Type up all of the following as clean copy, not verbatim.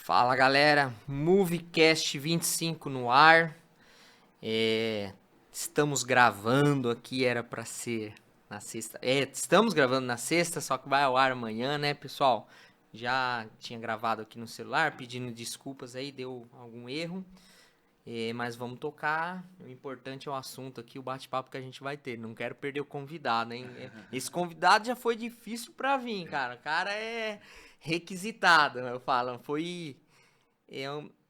Fala galera, Movecast 25 no ar. Estamos gravando aqui, era pra ser na sexta. Estamos gravando na sexta, só que vai ao ar amanhã, né, pessoal? Já tinha gravado aqui no celular, pedindo desculpas aí, deu algum erro. Mas vamos tocar. O importante é o assunto aqui, o bate-papo que a gente vai ter. Não quero perder o convidado, hein? Esse convidado já foi difícil pra vir, cara. O cara é requisitado, eu falo.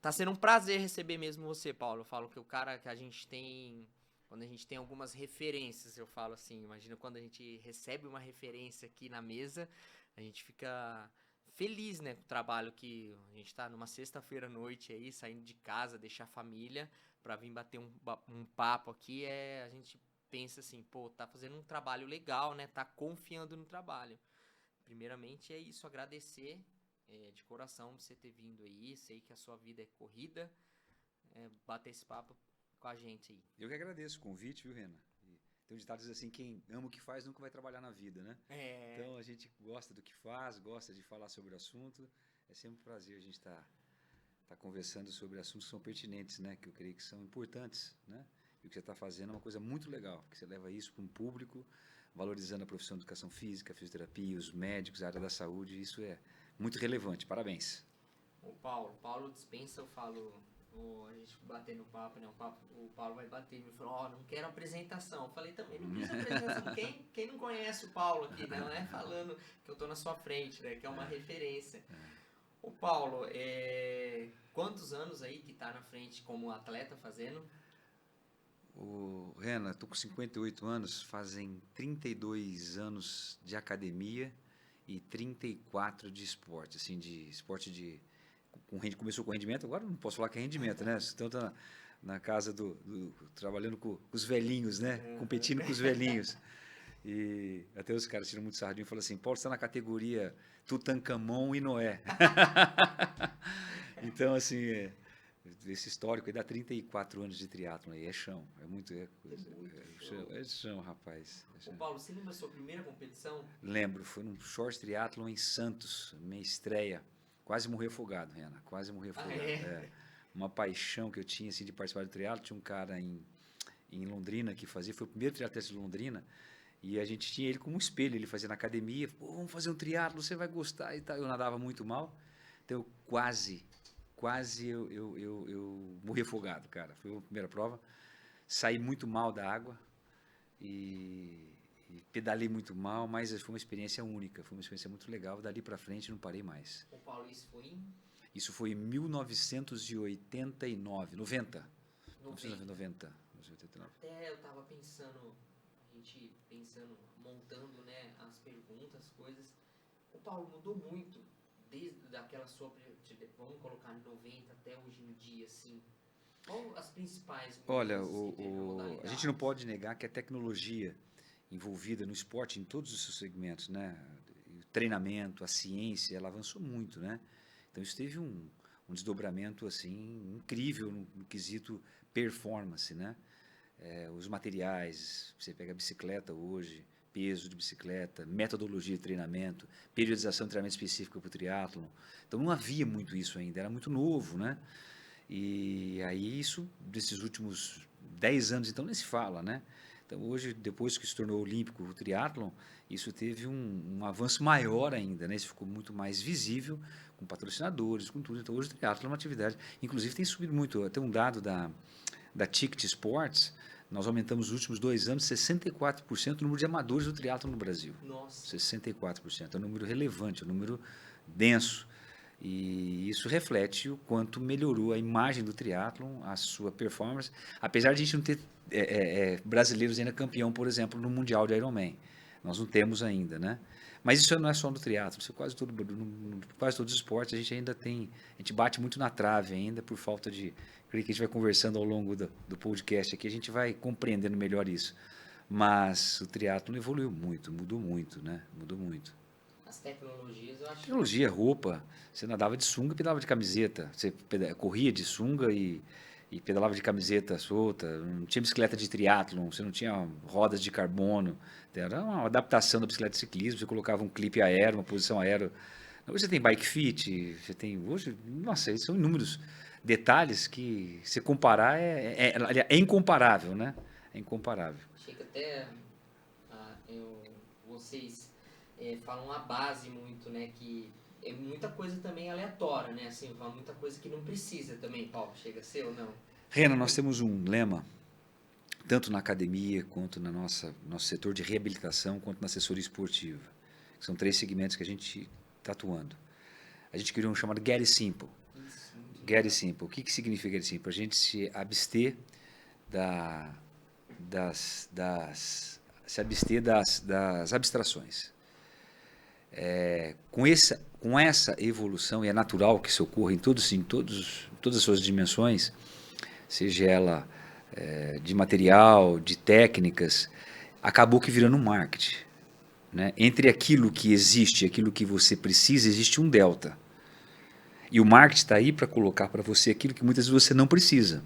Tá sendo um prazer receber mesmo você, Paulo. Eu falo que o cara que a gente tem. Quando a gente tem algumas referências, eu falo assim. Imagina quando a gente recebe uma referência aqui na mesa, a gente fica feliz, né, com o trabalho que a gente tá numa sexta-feira à noite aí, saindo de casa, deixar a família pra vir bater um papo aqui. A gente pensa assim, pô, tá fazendo um trabalho legal, né? Tá confiando no trabalho. Primeiramente é isso, agradecer de coração por você ter vindo aí. Sei que a sua vida é corrida, bater esse papo com a gente aí. Eu que agradeço o convite, viu, Rena? E tem um ditado que diz assim, quem ama o que faz nunca vai trabalhar na vida, né? Então a gente gosta do que faz, gosta de falar sobre o assunto. É sempre um prazer a gente tá conversando sobre assuntos que são pertinentes, né? Que eu creio que são importantes, né? E o que você está fazendo é uma coisa muito legal, porque você leva isso para um público, valorizando a profissão de educação física, a fisioterapia, os médicos, a área da saúde. Isso é muito relevante. Parabéns. O Paulo dispensa, eu falo, a gente batendo papo, né? O Paulo vai bater e me falou, não quero apresentação. Eu falei, também não quis apresentação. Quem não conhece o Paulo aqui, né? Não é falando que eu tô na sua frente, né? Que é uma referência. O Paulo, quantos anos aí que tá na frente como atleta fazendo? Rena, estou com 58 anos, fazem 32 anos de academia e 34 de esporte, assim, de esporte começou com rendimento, agora não posso falar que é rendimento, né? Então tá na casa trabalhando com os velhinhos, né? Competindo com os velhinhos. E até os caras tiram muito sardinho e falam assim, Paulo, você está na categoria Tutankhamon e Noé. Então, assim, esse histórico aí dá 34 anos de triatlon aí, é chão, é muito, é chão, rapaz. É chão. Ô Paulo, você lembra a sua primeira competição? Lembro, foi num short triatlon em Santos, minha estreia. Quase morri afogado, Renan, quase morri afogado. Uma paixão que eu tinha assim, de participar do triatlo. Tinha um cara em Londrina que fazia, foi o primeiro triatleta de Londrina, e a gente tinha ele como um espelho. Ele fazia na academia, pô, vamos fazer um triatlo, você vai gostar e tal. Eu nadava muito mal, então eu quase eu morri afogado, cara. Foi a primeira prova, saí muito mal da água e pedalei muito mal, mas foi uma experiência única, foi uma experiência muito legal. Dali para frente não parei mais. Ô Paulo, Isso foi em 1989, 90. 90. 1989. Até eu tava pensando, a gente pensando, montando, né, as perguntas, as coisas. O Paulo mudou muito desde aquela sua, vamos colocar 90 até hoje em dia, assim. Qual as principais Olha, mudanças que teve na a gente não modalidade? pode negar que a tecnologia envolvida no esporte, em todos os seus segmentos, né? O treinamento, a ciência, ela avançou muito, né? Então isso teve um desdobramento assim incrível no quesito performance, né? Os materiais, você pega a bicicleta hoje, peso de bicicleta, metodologia de treinamento, periodização de treinamento específico para o triatlon. Então não havia muito isso ainda, era muito novo, né? E aí isso, desses últimos 10 anos, então, nem se fala, né? Então, hoje, depois que se tornou olímpico o triatlon, isso teve um avanço maior ainda, né? Isso ficou muito mais visível, com patrocinadores, com tudo. Então, hoje o triatlon é uma atividade, inclusive tem subido muito, até um dado da Ticket Sports, nós aumentamos nos últimos 2 anos 64% o número de amadores do triatlon no Brasil. Nossa. 64%, é um número relevante, é um número denso. E isso reflete o quanto melhorou a imagem do triatlon, a sua performance, apesar de a gente não ter brasileiros ainda campeão, por exemplo, no Mundial de Ironman. Nós não temos ainda, né? Mas isso não é só no triatlon, isso é quase todos os esportes a gente ainda tem, a gente bate muito na trave ainda por falta de, creio que a gente vai conversando ao longo do podcast aqui, a gente vai compreendendo melhor isso. Mas o triatlon evoluiu muito, mudou muito, né? Mudou muito. As tecnologias, eu acho. Tecnologia, roupa, você nadava de sunga e pedalava de camiseta. Você corria de sunga e pedalava de camiseta solta. Não tinha bicicleta de triatlon, você não tinha rodas de carbono. Era uma adaptação da bicicleta de ciclismo. Você colocava um clipe aéreo, uma posição aérea Hoje você tem bike fit, você tem hoje, nossa, são inúmeros detalhes que se comparar é incomparável, né? É incomparável. Chega até vocês falam a base muito, né? Que é muita coisa também aleatória, né? Assim, muita coisa que não precisa também, Paulo. Chega a ser ou não? Rena, nós temos um lema, tanto na academia, quanto no nosso setor de reabilitação, quanto na assessoria esportiva. São 3 segmentos que a gente está atuando. A gente criou um chamado Get It Simple. Get It Simple. O que significa Get It Simple? A gente se abster das abstrações. Com essa evolução, e é natural que isso ocorra em todas as suas dimensões, seja ela de material, de técnicas, acabou que virando um marketing. Né? Entre aquilo que existe e aquilo que você precisa, existe um delta. E o marketing está aí para colocar para você aquilo que muitas vezes você não precisa.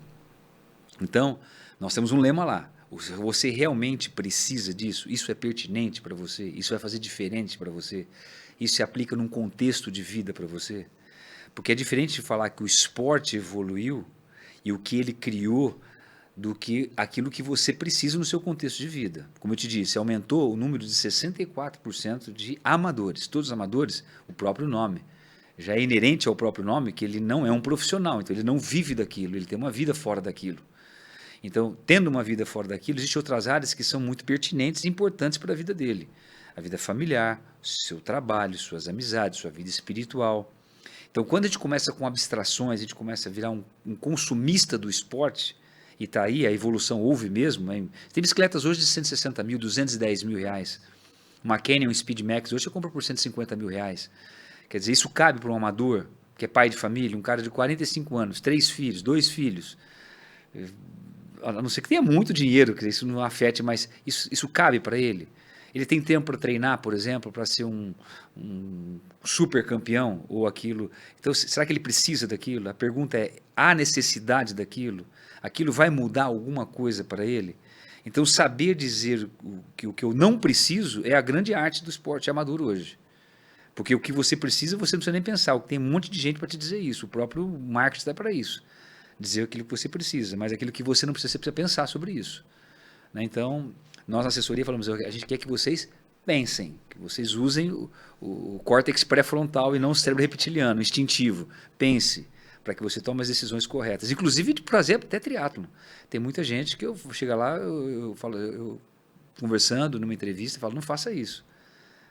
Então, nós temos um lema lá. Você realmente precisa disso? Isso é pertinente para você? Isso vai fazer diferente para você? Isso se aplica num contexto de vida para você? Porque é diferente de falar que o esporte evoluiu e o que ele criou do que aquilo que você precisa no seu contexto de vida. Como eu te disse, aumentou o número de 64% de amadores. Todos os amadores, o próprio nome. Já é inerente ao próprio nome que ele não é um profissional, então ele não vive daquilo, ele tem uma vida fora daquilo. Então, tendo uma vida fora daquilo, existem outras áreas que são muito pertinentes e importantes para a vida dele. A vida familiar, seu trabalho, suas amizades, sua vida espiritual. Então, quando a gente começa com abstrações, a gente começa a virar um consumista do esporte, e está aí, a evolução houve mesmo. Hein? Tem bicicletas hoje de 160 mil, 210 mil reais. Uma Canyon Speed Max hoje você compra por 150 mil reais. Quer dizer, isso cabe para um amador, que é pai de família, um cara de 45 anos, 3 filhos, 2 filhos. A não ser que tenha muito dinheiro, que isso não afete, mas isso cabe para ele. Ele tem tempo para treinar, por exemplo, para ser um super campeão ou aquilo. Então, será que ele precisa daquilo? A pergunta é, há necessidade daquilo? Aquilo vai mudar alguma coisa para ele? Então, saber dizer o que eu não preciso é a grande arte do esporte amador hoje. Porque o que você precisa, você não precisa nem pensar. Tem um monte de gente para te dizer isso. O próprio marketing está para isso. Dizer aquilo que você precisa, mas aquilo que você não precisa, você precisa pensar sobre isso. Né? Então, nós na assessoria falamos, a gente quer que vocês pensem, que vocês usem o córtex pré-frontal e não o cérebro reptiliano, instintivo. Pense, para que você tome as decisões corretas. Inclusive de prazer até triatlo. Tem muita gente que eu chego lá, eu falo, conversando numa entrevista, falo, não faça isso.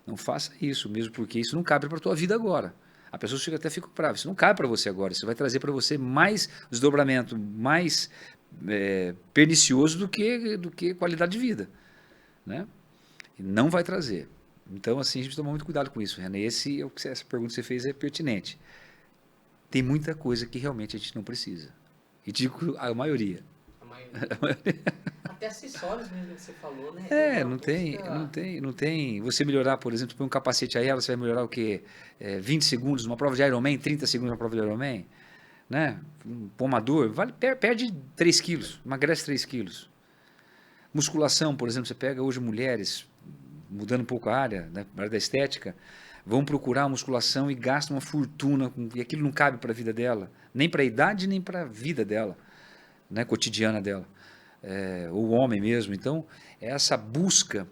Não faça isso, mesmo porque isso não cabe para a tua vida agora. A pessoa chega até fica brava. Isso não cabe para você agora. Isso vai trazer para você mais desdobramento, mais pernicioso do que qualidade de vida. Né? E não vai trazer. Então, assim, a gente toma muito cuidado com isso, René. Essa pergunta que você fez é pertinente. Tem muita coisa que realmente a gente não precisa. E digo a maioria. A maioria. Até acessórios mesmo que você falou, né? Não tem. Você melhorar, por exemplo, põe um capacete aéreo, você vai melhorar o quê? 20 segundos numa prova de Ironman, 30 segundos numa prova de Ironman, né? Um pomador, perde 3 quilos, emagrece 3 quilos. Musculação, por exemplo, você pega hoje mulheres, mudando um pouco a área, né, a área da estética, vão procurar a musculação e gastam uma fortuna, e aquilo não cabe para a vida dela, nem para a idade, nem para a vida dela, né, cotidiana dela. Ou o homem mesmo. Então, essa busca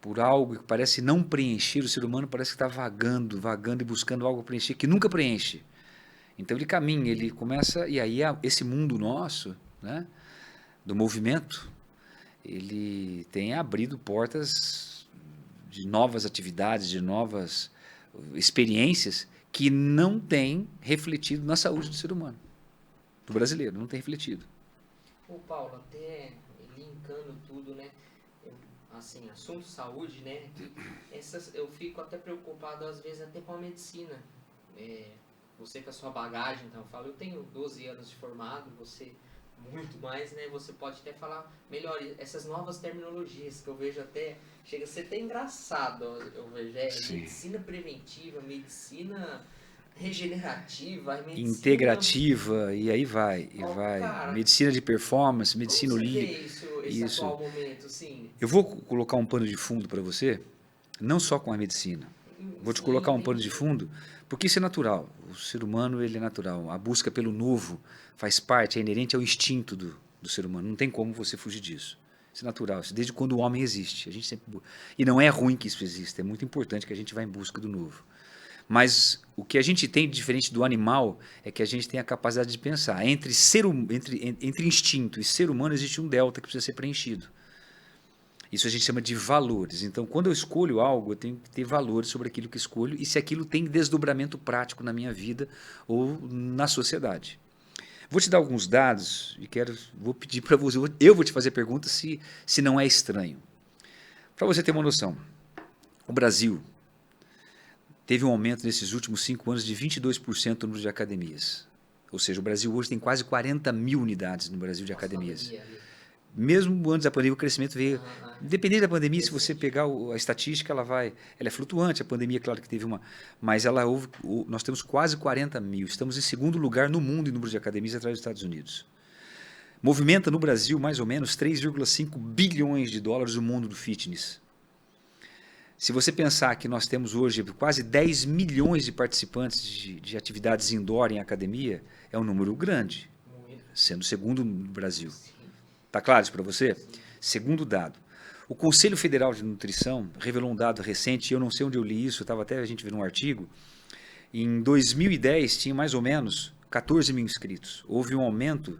por algo que parece não preencher, o ser humano parece que está vagando e buscando algo para preencher, que nunca preenche. Então, ele caminha, ele começa, e aí esse mundo nosso, né, do movimento, ele tem abrido portas de novas atividades, de novas experiências que não tem refletido na saúde do ser humano, do brasileiro, não tem refletido. Ô Paulo, até linkando tudo, né? Assim, assunto saúde, né? Eu fico até preocupado às vezes até com a medicina. Você com a sua bagagem, então eu falo, eu tenho 12 anos de formado, você muito mais, né? Você pode até falar melhor essas novas terminologias que eu vejo até, chega a ser até engraçado, eu vejo, medicina preventiva, medicina regenerativa, medicina integrativa, e aí vai, cara, medicina de performance, medicina holística. Esse atual momento, sim. Eu vou colocar um pano de fundo para você, não só com a medicina. Vou te colocar um pano de fundo, Porque isso é natural. O ser humano ele é natural. A busca pelo novo faz parte, é inerente ao instinto do ser humano. Não tem como você fugir disso. Isso é natural. Isso desde quando o homem existe. A gente sempre... E não é ruim que isso exista. É muito importante que a gente vá em busca do novo. Mas o que a gente tem de diferente do animal é que a gente tem a capacidade de pensar. Entre instinto e ser humano existe um delta que precisa ser preenchido. Isso a gente chama de valores. Então, quando eu escolho algo, eu tenho que ter valores sobre aquilo que escolho e se aquilo tem desdobramento prático na minha vida ou na sociedade. Vou te dar alguns dados e vou pedir para você, eu vou te fazer perguntas se não é estranho. Para você ter uma noção, o Brasil teve um aumento nesses últimos 5 anos de 22% no número de academias. Ou seja, o Brasil hoje tem quase 40 mil unidades no Brasil de academias. Mesmo antes da pandemia, o crescimento veio... Independente da pandemia, se você pegar a estatística, ela é flutuante. A pandemia, claro que teve uma... Mas nós temos quase 40 mil. Estamos em segundo lugar no mundo em número de academias atrás dos Estados Unidos. Movimenta no Brasil, mais ou menos, 3,5 bilhões de dólares o mundo do fitness. Se você pensar que nós temos hoje quase 10 milhões de participantes de atividades indoor em academia, é um número grande, sendo o segundo no Brasil. Está claro isso para você? Segundo dado, o Conselho Federal de Nutrição revelou um dado recente, eu não sei onde eu li isso, estava até a gente vendo um artigo, em 2010 tinha mais ou menos 14 mil inscritos. Houve um aumento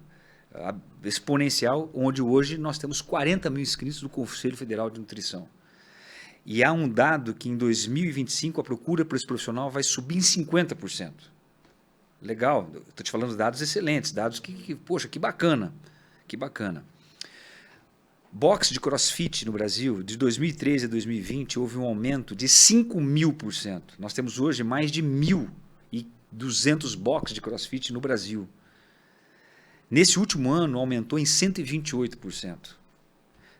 exponencial, onde hoje nós temos 40 mil inscritos do Conselho Federal de Nutrição. E há um dado que em 2025 a procura por esse profissional vai subir em 50%. Legal, estou te falando de dados excelentes, dados poxa, que bacana, que bacana. Boxe de crossfit no Brasil, de 2013 a 2020, houve um aumento de 5.000%. Nós temos hoje mais de 1.200 boxes de crossfit no Brasil. Nesse último ano, aumentou em 128%.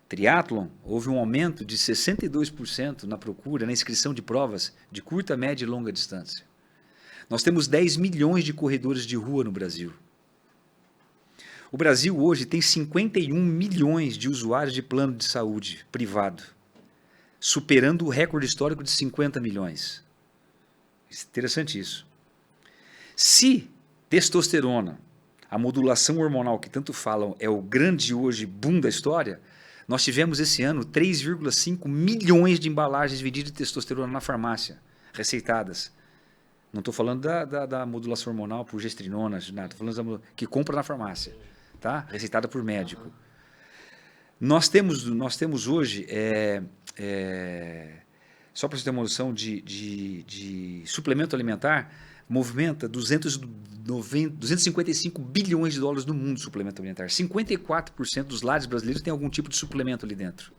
Triatlon, houve um aumento de 62% na procura, na inscrição de provas de curta, média e longa distância. Nós temos 10 milhões de corredores de rua no Brasil. O Brasil hoje tem 51 milhões de usuários de plano de saúde privado, superando o recorde histórico de 50 milhões. Interessante isso. Se testosterona, a modulação hormonal que tanto falam, é o grande hoje boom da história, nós tivemos esse ano 3,5 milhões de embalagens vendidas de testosterona na farmácia, receitadas. Não estou falando da modulação hormonal por gestrinona, estou falando que compra na farmácia. Tá? Receitada por médico. Nós temos hoje, só para você ter uma noção de suplemento alimentar, movimenta 255 bilhões de dólares no mundo de suplemento alimentar. 54% dos lares brasileiros tem algum tipo de suplemento ali dentro.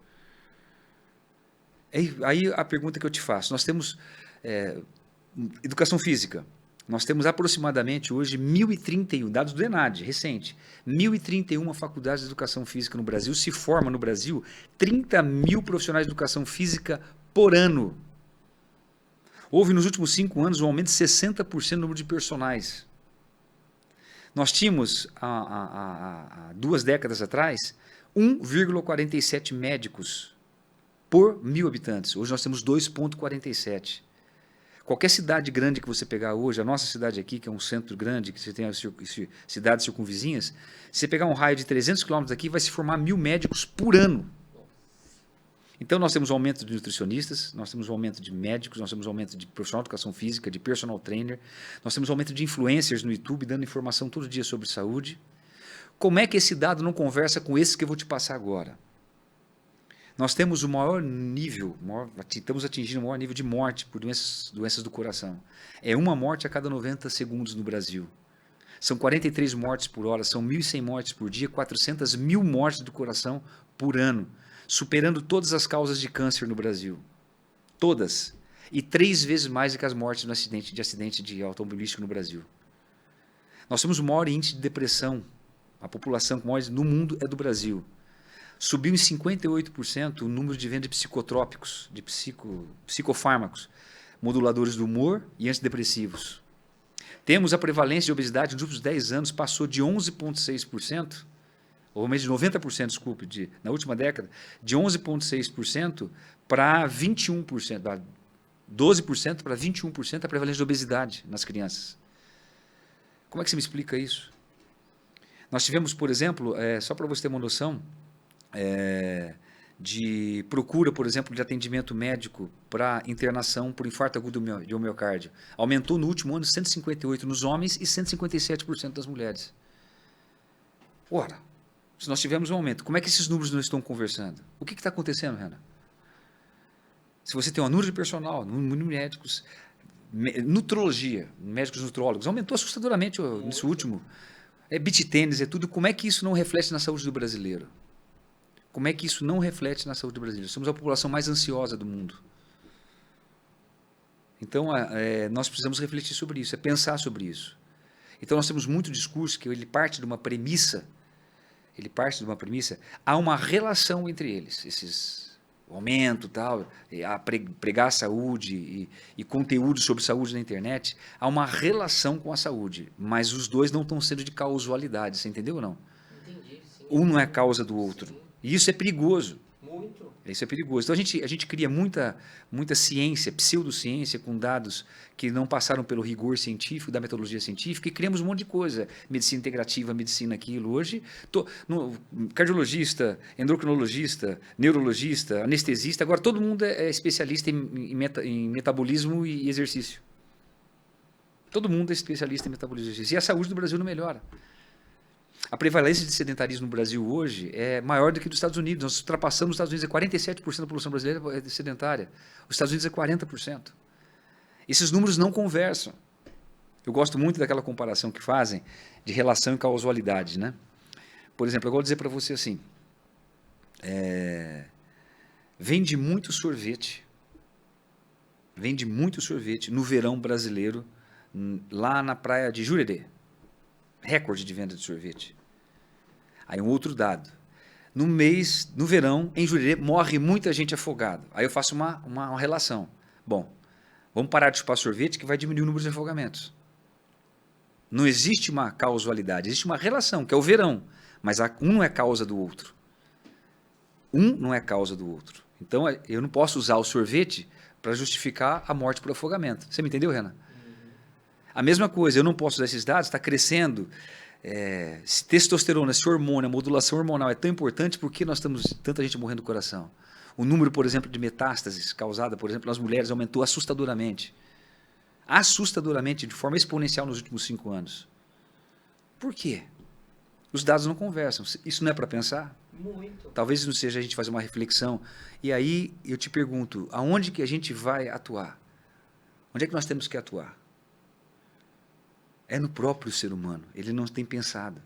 Aí a pergunta que eu te faço, nós temos educação física. Nós temos aproximadamente hoje 1.031, dados do ENAD, recente, 1.031 faculdades de educação física no Brasil, se forma no Brasil 30 mil profissionais de educação física por ano. Houve nos últimos 5 anos um aumento de 60% no número de personagens. Nós tínhamos, há 2 décadas atrás, 1,47 médicos por 1.000 habitantes. Hoje nós temos 2,47. Qualquer cidade grande que você pegar hoje, a nossa cidade aqui, que é um centro grande, que você tem as cidades circunvizinhas, se você pegar um raio de 300 quilômetros daqui, vai se formar 1.000 médicos por ano. Então, nós temos um aumento de nutricionistas, nós temos um aumento de médicos, nós temos um aumento de profissional de educação física, de personal trainer, nós temos um aumento de influencers no YouTube, dando informação todo dia sobre saúde. Como é que esse dado não conversa com esse que eu vou te passar agora? Nós temos o maior nível, estamos atingindo o maior nível de morte por doenças do coração. É uma morte a cada 90 segundos no Brasil. São 43 mortes por hora, são 1.100 mortes por dia, 400 mil mortes do coração por ano, superando todas as causas de câncer no Brasil. Todas. E 3 vezes mais do que as mortes no acidente de automobilístico no Brasil. Nós temos o maior índice de depressão. A população com maior no mundo é do Brasil. Subiu em 58% o número de venda de psicotrópicos, de psicofármacos, moduladores do humor e antidepressivos. Temos a prevalência de obesidade nos últimos 10 anos, passou de 11,6%, ou menos de 90%, desculpe, na última década, de 11,6% para 21%. 12% para 21% a prevalência de obesidade nas crianças. Como é que você me explica isso? Nós tivemos, por exemplo, só para você ter uma noção, de procura, por exemplo, de atendimento médico para internação por infarto agudo de miocárdio. Aumentou no último ano 158% nos homens e 157% das mulheres. Ora, se nós tivermos um aumento, como é que esses números não estão conversando? O que está acontecendo, Renan? Se você tem uma número de personal, número de médicos, nutrologia, médicos nutrólogos, aumentou assustadoramente nesse último. Beach tênis, tudo. Como é que isso não reflete na saúde do brasileiro? Como é que isso não reflete na saúde do brasileiro? Somos a população mais ansiosa do mundo. Então, nós precisamos refletir sobre isso, pensar sobre isso. Então, nós temos muito discurso que ele parte de uma premissa, há uma relação entre eles, o aumento, tal, a pregar saúde e conteúdo sobre saúde na internet, há uma relação com a saúde, mas os dois não estão sendo de causalidade, você entendeu ou não? Entendi, sim. Um não é causa do outro. Sim. E isso é perigoso. Muito. Isso é perigoso. Então a gente cria muita ciência, pseudociência, com dados que não passaram pelo rigor científico, da metodologia científica, e criamos um monte de coisa. Medicina integrativa, medicina aquilo. Hoje, cardiologista, endocrinologista, neurologista, anestesista, agora todo mundo é especialista em metabolismo e exercício. Todo mundo é especialista em metabolismo e exercício. E a saúde do Brasil não melhora. A prevalência de sedentarismo no Brasil hoje é maior do que dos Estados Unidos. Nós ultrapassamos os Estados Unidos, 47% da população brasileira é sedentária. Os Estados Unidos é 40%. Esses números não conversam. Eu gosto muito daquela comparação que fazem de relação e causalidade, né? Por exemplo, eu vou dizer para você assim, vende muito sorvete no verão brasileiro, lá na praia de Jurerê. Recorde de venda de sorvete. Aí um outro dado. No verão, em Jurerê, morre muita gente afogada. Aí eu faço uma relação. Bom, vamos parar de chupar sorvete que vai diminuir o número de afogamentos. Não existe uma causalidade, existe uma relação, que é o verão. Mas um não é causa do outro. Então, eu não posso usar o sorvete para justificar a morte por afogamento. Você me entendeu, Renan? A mesma coisa, eu não posso usar esses dados, está crescendo. Testosterona, esse hormônio, a modulação hormonal é tão importante porque nós temos tanta gente morrendo do coração. O número, por exemplo, de metástases causada, por exemplo, nas mulheres aumentou assustadoramente. De forma exponencial nos últimos 5 anos. Por quê? Os dados não conversam. Isso não é para pensar? Muito. Talvez não seja a gente fazer uma reflexão. E aí eu te pergunto, aonde que a gente vai atuar? Onde é que nós temos que atuar? É no próprio ser humano. Ele não tem pensado.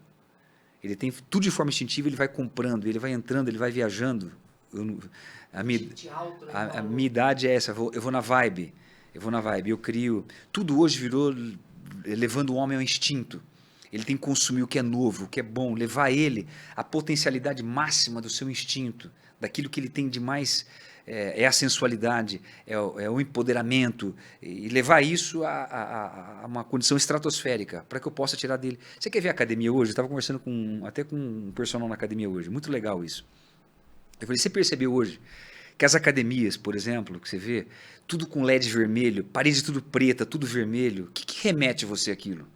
Ele tem tudo de forma instintiva, ele vai comprando, ele vai entrando, ele vai viajando. A minha idade é essa, eu vou na vibe, eu crio. Tudo hoje virou levando o homem ao instinto. Ele tem que consumir o que é novo, o que é bom, levar ele à potencialidade máxima do seu instinto, daquilo que ele tem de mais... É a sensualidade, é o empoderamento, e levar isso a uma condição estratosférica, para que eu possa tirar dele. Você quer ver a academia hoje? Eu estava conversando até com um personal na academia hoje, muito legal isso. Eu falei, você percebeu hoje que as academias, por exemplo, que você vê, tudo com LED vermelho, parede tudo preta, tudo vermelho, o que remete você àquilo?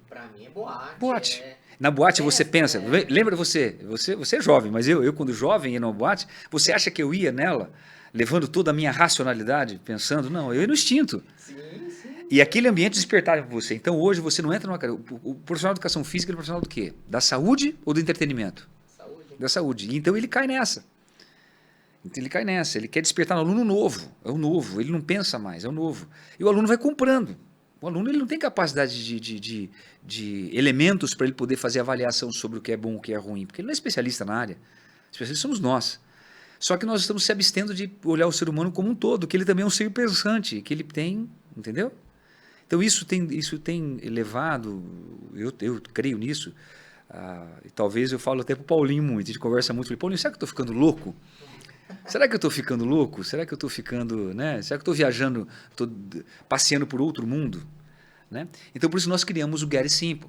Para mim é boate. Boate. Na boate você pensa, lembra você é jovem, mas eu quando jovem ia numa boate, você acha que eu ia nela, levando toda a minha racionalidade, pensando, não, eu ia no instinto. Sim. E aquele ambiente despertava você. Então hoje você não entra numa... O profissional de educação física é o profissional do quê? Da saúde ou do entretenimento? Saúde. Da saúde. Então ele cai nessa. Ele quer despertar no aluno novo, é o novo, ele não pensa mais, é o novo. E o aluno vai comprando. O aluno ele não tem capacidade de elementos para ele poder fazer avaliação sobre o que é bom e o que é ruim, porque ele não é especialista na área. Especialistas somos nós. Só que nós estamos se abstendo de olhar o ser humano como um todo, que ele também é um ser pensante, que ele tem, entendeu? Então isso tem levado, eu creio nisso, e talvez eu falo até para o Paulinho muito, a gente conversa muito, falei, Paulinho, será que eu estou ficando louco? Será que eu estou ficando louco? Será que eu estou ficando, né? Será que eu estou viajando, estou passeando por outro mundo? Né? Então, por isso nós criamos o Get Simple.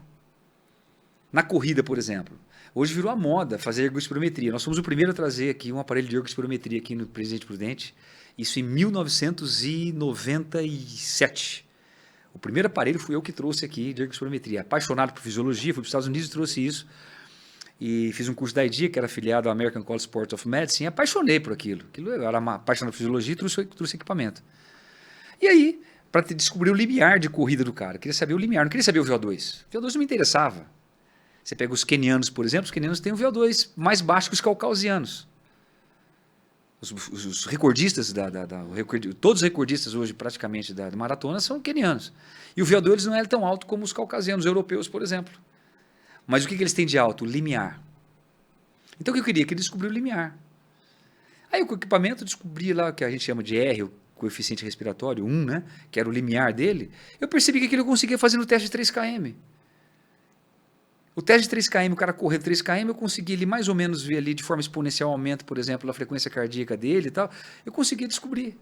Na corrida, por exemplo. Hoje virou a moda fazer ergospirometria. Nós fomos o primeiro a trazer aqui um aparelho de ergospirometria aqui no Presidente Prudente. Isso em 1997. O primeiro aparelho fui eu que trouxe aqui de ergospirometria. Apaixonado por fisiologia, fui para os Estados Unidos e trouxe isso. E fiz um curso da IDEA, que era afiliado ao American College Sport of Medicine, e apaixonei por aquilo. Eu era apaixonado por fisiologia e trouxe equipamento. E aí, para descobrir o limiar de corrida do cara, eu queria saber o limiar, não queria saber o VO2. O VO2 não me interessava. Você pega os quenianos, por exemplo, os quenianos têm um VO2 mais baixo que os caucasianos. Os recordistas, todos os recordistas hoje praticamente da maratona são quenianos. E o VO2 não é tão alto como os caucasianos, os europeus, por exemplo. Mas o que eles têm de alto? O limiar. Então o que eu queria? Eu queria descobrir o limiar. Aí com o equipamento eu descobri lá o que a gente chama de R, o coeficiente respiratório, 1, né? Que era o limiar dele. Eu percebi que aquilo eu conseguia fazer no teste de 3 km. O teste de 3 km, o cara correndo 3 km, eu consegui ali mais ou menos ver ali de forma exponencial o aumento, por exemplo, da frequência cardíaca dele e tal. Eu conseguia descobrir.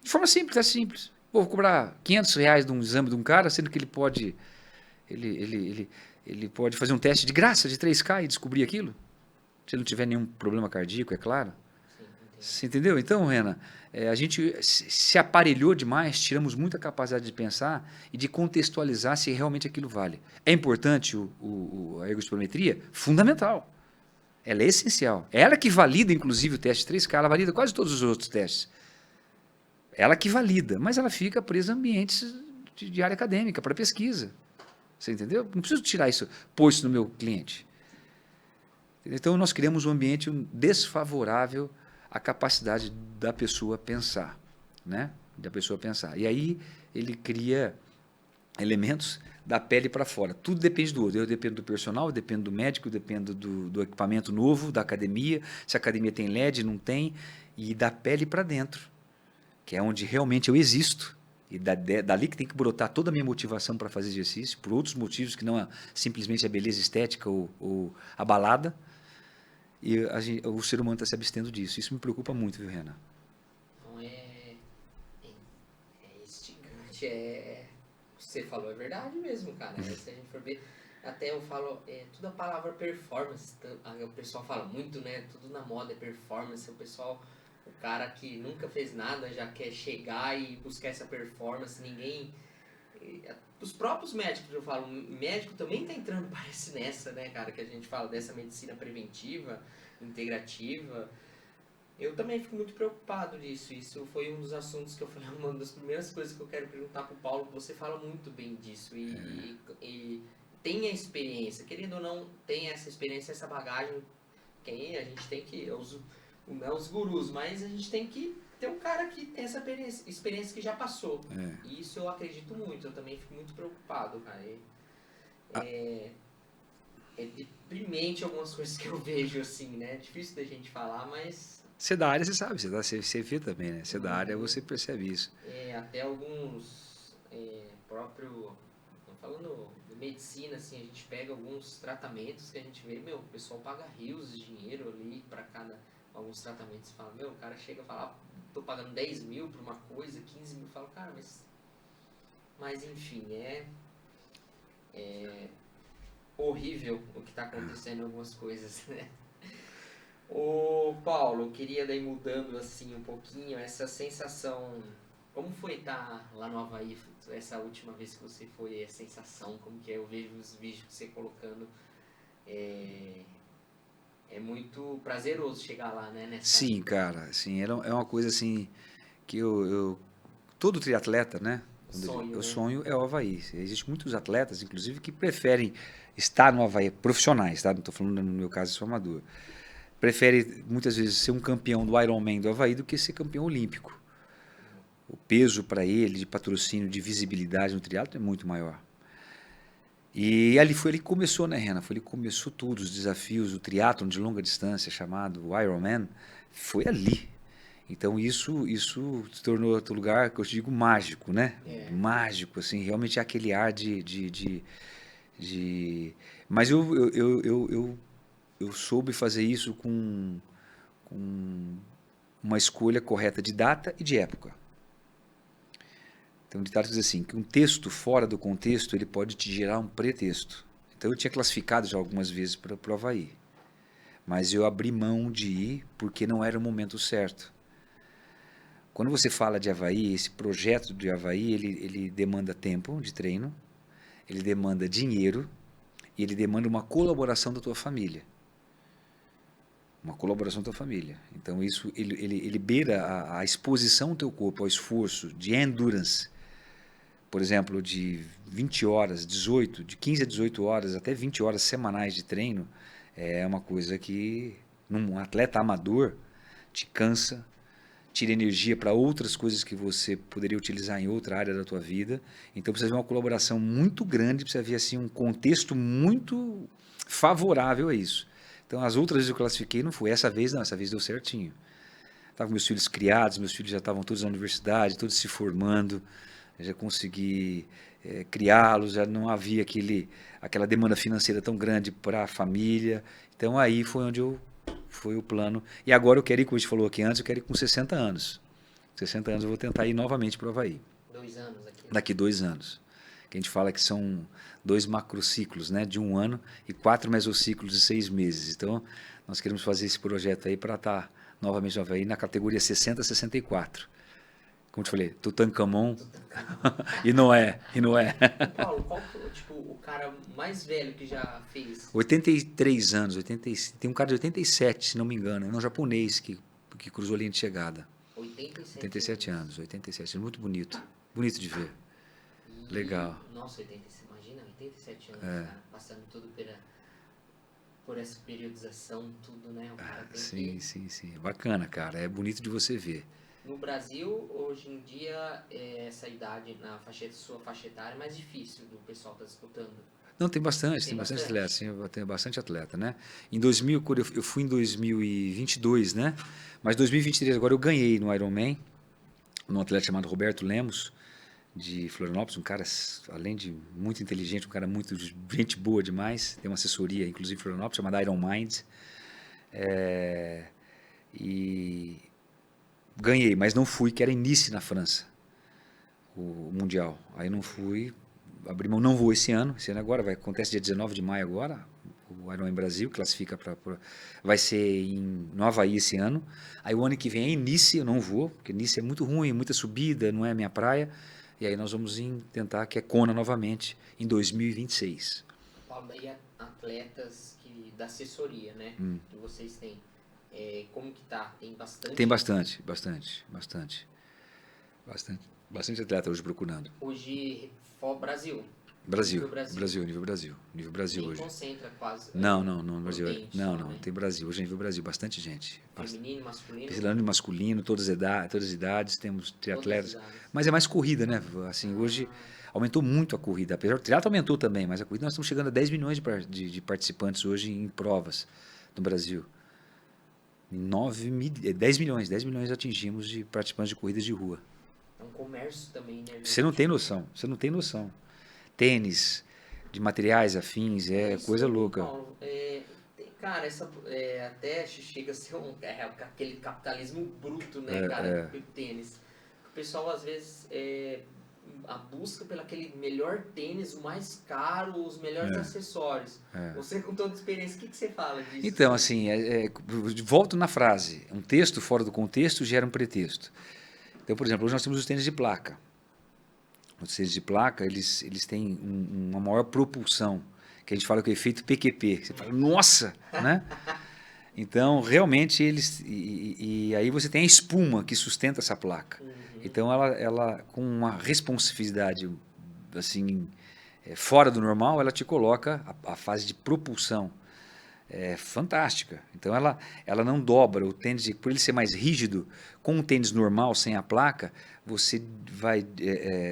De forma simples, teste simples. Vou cobrar R$500 de um exame de um cara, sendo que ele pode pode fazer um teste de graça de 3K e descobrir aquilo. Se ele não tiver nenhum problema cardíaco, é claro. Você entendeu? Então, Renan, a gente se aparelhou demais, tiramos muita capacidade de pensar e de contextualizar se realmente aquilo vale. É importante a ergospirometria? Fundamental. Ela é essencial. É ela que valida, inclusive, o teste 3K, ela valida quase todos os outros testes. Ela que valida, mas ela fica presa em ambientes de área acadêmica, para pesquisa. Você entendeu? Não preciso tirar isso, pôr isso no meu cliente. Então, nós criamos um ambiente desfavorável à capacidade da pessoa pensar, né? Da pessoa pensar. E aí, ele cria elementos da pele para fora. Tudo depende do outro. Eu dependo do personal, eu dependo do médico, eu dependo do equipamento novo, da academia, se a academia tem LED, não tem, e da pele para dentro, que é onde realmente eu existo. E dali que tem que brotar toda a minha motivação para fazer exercício, por outros motivos que não é simplesmente a beleza estética ou a balada. E o ser humano está se abstendo disso. Isso me preocupa muito, viu, Renan? Então é instigante. Você falou, é verdade mesmo, cara. Se a gente for ver, até eu falo, tudo a palavra performance. O pessoal fala muito, né? Tudo na moda é performance. O cara que nunca fez nada já quer chegar e buscar essa performance. Os próprios médicos, eu falo, médico também tá entrando, parece nessa, né, cara, que a gente fala dessa medicina preventiva, integrativa. Eu também fico muito preocupado disso. Isso foi um dos assuntos que eu falei, uma das primeiras coisas que eu quero perguntar pro Paulo, você fala muito bem disso e tem a experiência, querendo ou não, tem essa experiência, essa bagagem, que a gente tem que, não os gurus, mas a gente tem que ter um cara que tem essa experiência que já passou. E isso eu acredito muito, eu também fico muito preocupado, cara. É deprimente algumas coisas que eu vejo, assim, né? É difícil da gente falar, mas... Você da área, você sabe, você vê também, né? Você da área, você percebe isso. Até alguns falando de medicina, assim, a gente pega alguns tratamentos que a gente vê, o pessoal paga rios de dinheiro ali para alguns tratamentos. Fala, o cara chega e fala, tô pagando 10 mil por uma coisa, 15 mil. Fala, cara, mas enfim, é horrível o que tá acontecendo em algumas coisas, né? Ô, Paulo, eu queria daí mudando assim um pouquinho essa sensação. Como foi estar lá no Havaí, essa última vez que você foi, a sensação, como que é? Eu vejo os vídeos que você colocando, é muito prazeroso chegar lá, né? Sim, cara, assim, é uma coisa assim, que todo triatleta, né? O sonho é o Havaí. Existem muitos atletas, inclusive, que preferem estar no Havaí, profissionais, tá? Não estou falando no meu caso de formador. Prefere, muitas vezes, ser um campeão do Ironman do Havaí do que ser campeão olímpico. O peso para ele de patrocínio, de visibilidade no triatlo é muito maior. E ali foi ele que começou, né, Renan? Foi ele que começou tudo, os desafios, o triatlon de longa distância, chamado Ironman, foi ali. Então isso se tornou outro lugar que eu te digo mágico, né? Mágico, assim, realmente é aquele ar de... Mas eu soube fazer isso com uma escolha correta de data e de época. Então, o ditado diz assim, que um texto fora do contexto, ele pode te gerar um pretexto. Então eu tinha classificado já algumas vezes para o Havaí. Mas eu abri mão de ir porque não era o momento certo. Quando você fala de Havaí, esse projeto de Havaí, ele demanda tempo de treino, ele demanda dinheiro e ele demanda uma colaboração da tua família. Uma colaboração da tua família. Então isso ele beira a exposição do teu corpo ao esforço de endurance. Por exemplo, de 20 horas, 18, de 15 a 18 horas, até 20 horas semanais de treino, é uma coisa que, num atleta amador, te cansa, tira energia para outras coisas que você poderia utilizar em outra área da tua vida. Então precisa haver uma colaboração muito grande, precisa haver assim, um contexto muito favorável a isso. Então as outras vezes eu classifiquei, não foi. Essa vez não, essa vez deu certinho. Estava com meus filhos criados, meus filhos já estavam todos na universidade, todos se formando. Eu já consegui criá-los, já não havia aquela demanda financeira tão grande para a família. Então aí foi onde foi o plano. E agora eu quero ir, como a gente falou aqui antes, eu quero ir com 60 anos. 60 anos eu vou tentar ir novamente para o Havaí. 2 anos aqui. Daqui 2 anos. Que a gente fala que são 2 macrociclos, né, de 1 ano e 4 mesociclos de 6 meses. Então nós queremos fazer esse projeto aí para estar novamente no Havaí na categoria 60 a 64. Como te falei, Tutankhamon. E não é. Paulo, qual tipo, o cara mais velho que já fez? 83 anos, tem um cara de 87, se não me engano, é um japonês que cruzou a linha de chegada. 87 anos, 87, muito bonito. Bonito de ver. Legal. Nossa, 87, imagina, 87 anos, cara, passando tudo por essa periodização, tudo, né? O cara tem Sim. Bacana, cara, é bonito de você ver. No Brasil, hoje em dia, essa idade na sua faixa etária é mais difícil do pessoal estar disputando. Não, tem bastante atleta, sim, eu tenho bastante atleta, né? Em 2000, quando eu fui em 2022, né? Mas 2023 agora eu ganhei no Ironman, num atleta chamado Roberto Lemos, de Florianópolis, um cara, além de muito inteligente, um cara muito gente boa demais, tem uma assessoria, inclusive em Florianópolis, chamada Iron Mind. E ganhei, mas não fui, que era em Nice, na França, o Mundial. Aí não fui, abri mão, não vou esse ano agora, acontece dia 19 de maio agora, o Ironman Brasil, classifica vai ser no Havaí esse ano. Aí o ano que vem é em Nice, eu não vou, porque Nice é muito ruim, muita subida, não é a minha praia. E aí nós vamos tentar que é Kona novamente, em 2026. Paulo, daí atletas da assessoria, né, que vocês têm, como que tá? Tem bastante? Tem bastante atleta hoje procurando. Hoje, Brasil. Nível Brasil hoje. Concentra quase. Não, no Brasil. Não, tem Brasil. Hoje é nível Brasil, bastante gente. Feminino, masculino. Feminino e masculino, todas as idades, temos triatletas. Mas é mais corrida, né? Assim, hoje aumentou muito a corrida. Apesar do triatlo aumentou também, mas a corrida nós estamos chegando a 10 milhões de participantes hoje em provas no Brasil. 10 milhões atingimos de participantes de corridas de rua. É um comércio também, né? Você não tem noção. Tênis, de materiais afins, coisa louca. Paulo, cara, até chega a ser aquele capitalismo bruto, né, cara, do tênis. O pessoal, às vezes, a busca pelo aquele melhor tênis, o mais caro, os melhores acessórios. Você, com toda a experiência, o que você fala disso? Então, assim, volto na frase. Um texto fora do contexto gera um pretexto. Então, por exemplo, hoje nós temos os tênis de placa. Os tênis de placa, eles têm uma maior propulsão, que a gente fala que é o efeito PQP. Você fala, nossa! Né? Então, realmente, e aí você tem a espuma que sustenta essa placa. Então, ela com uma responsividade assim, fora do normal, ela te coloca a fase de propulsão. É fantástica. Então, ela não dobra. O tênis, por ele ser mais rígido, com um tênis normal, sem a placa, você vai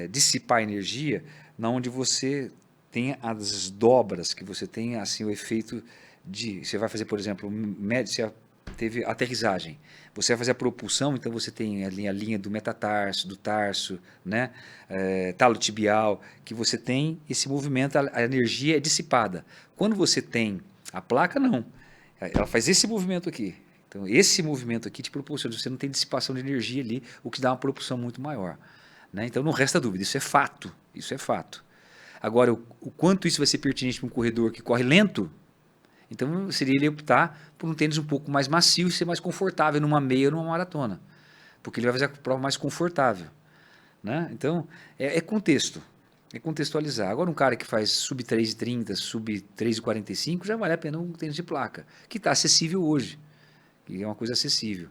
dissipar energia na onde você tem as dobras, que você tem assim, o efeito de... Você vai fazer, por exemplo, você teve aterrissagem. Você vai fazer a propulsão, então você tem a linha do metatarso, do tarso, né? Talo tibial, que você tem esse movimento, a energia é dissipada. Quando você tem a placa, não. Ela faz esse movimento aqui. Então, esse movimento aqui te proporciona, você não tem dissipação de energia ali, o que dá uma propulsão muito maior. Né? Então, não resta dúvida, isso é fato. Agora, o quanto isso vai ser pertinente para um corredor que corre lento, então seria ele optar por um tênis um pouco mais macio e ser mais confortável numa meia ou numa maratona. Porque ele vai fazer a prova mais confortável. Né? Então, é contexto. É contextualizar. Agora, um cara que faz sub 3,30, sub 3,45, já vale a pena um tênis de placa, que está acessível hoje. Que é uma coisa acessível.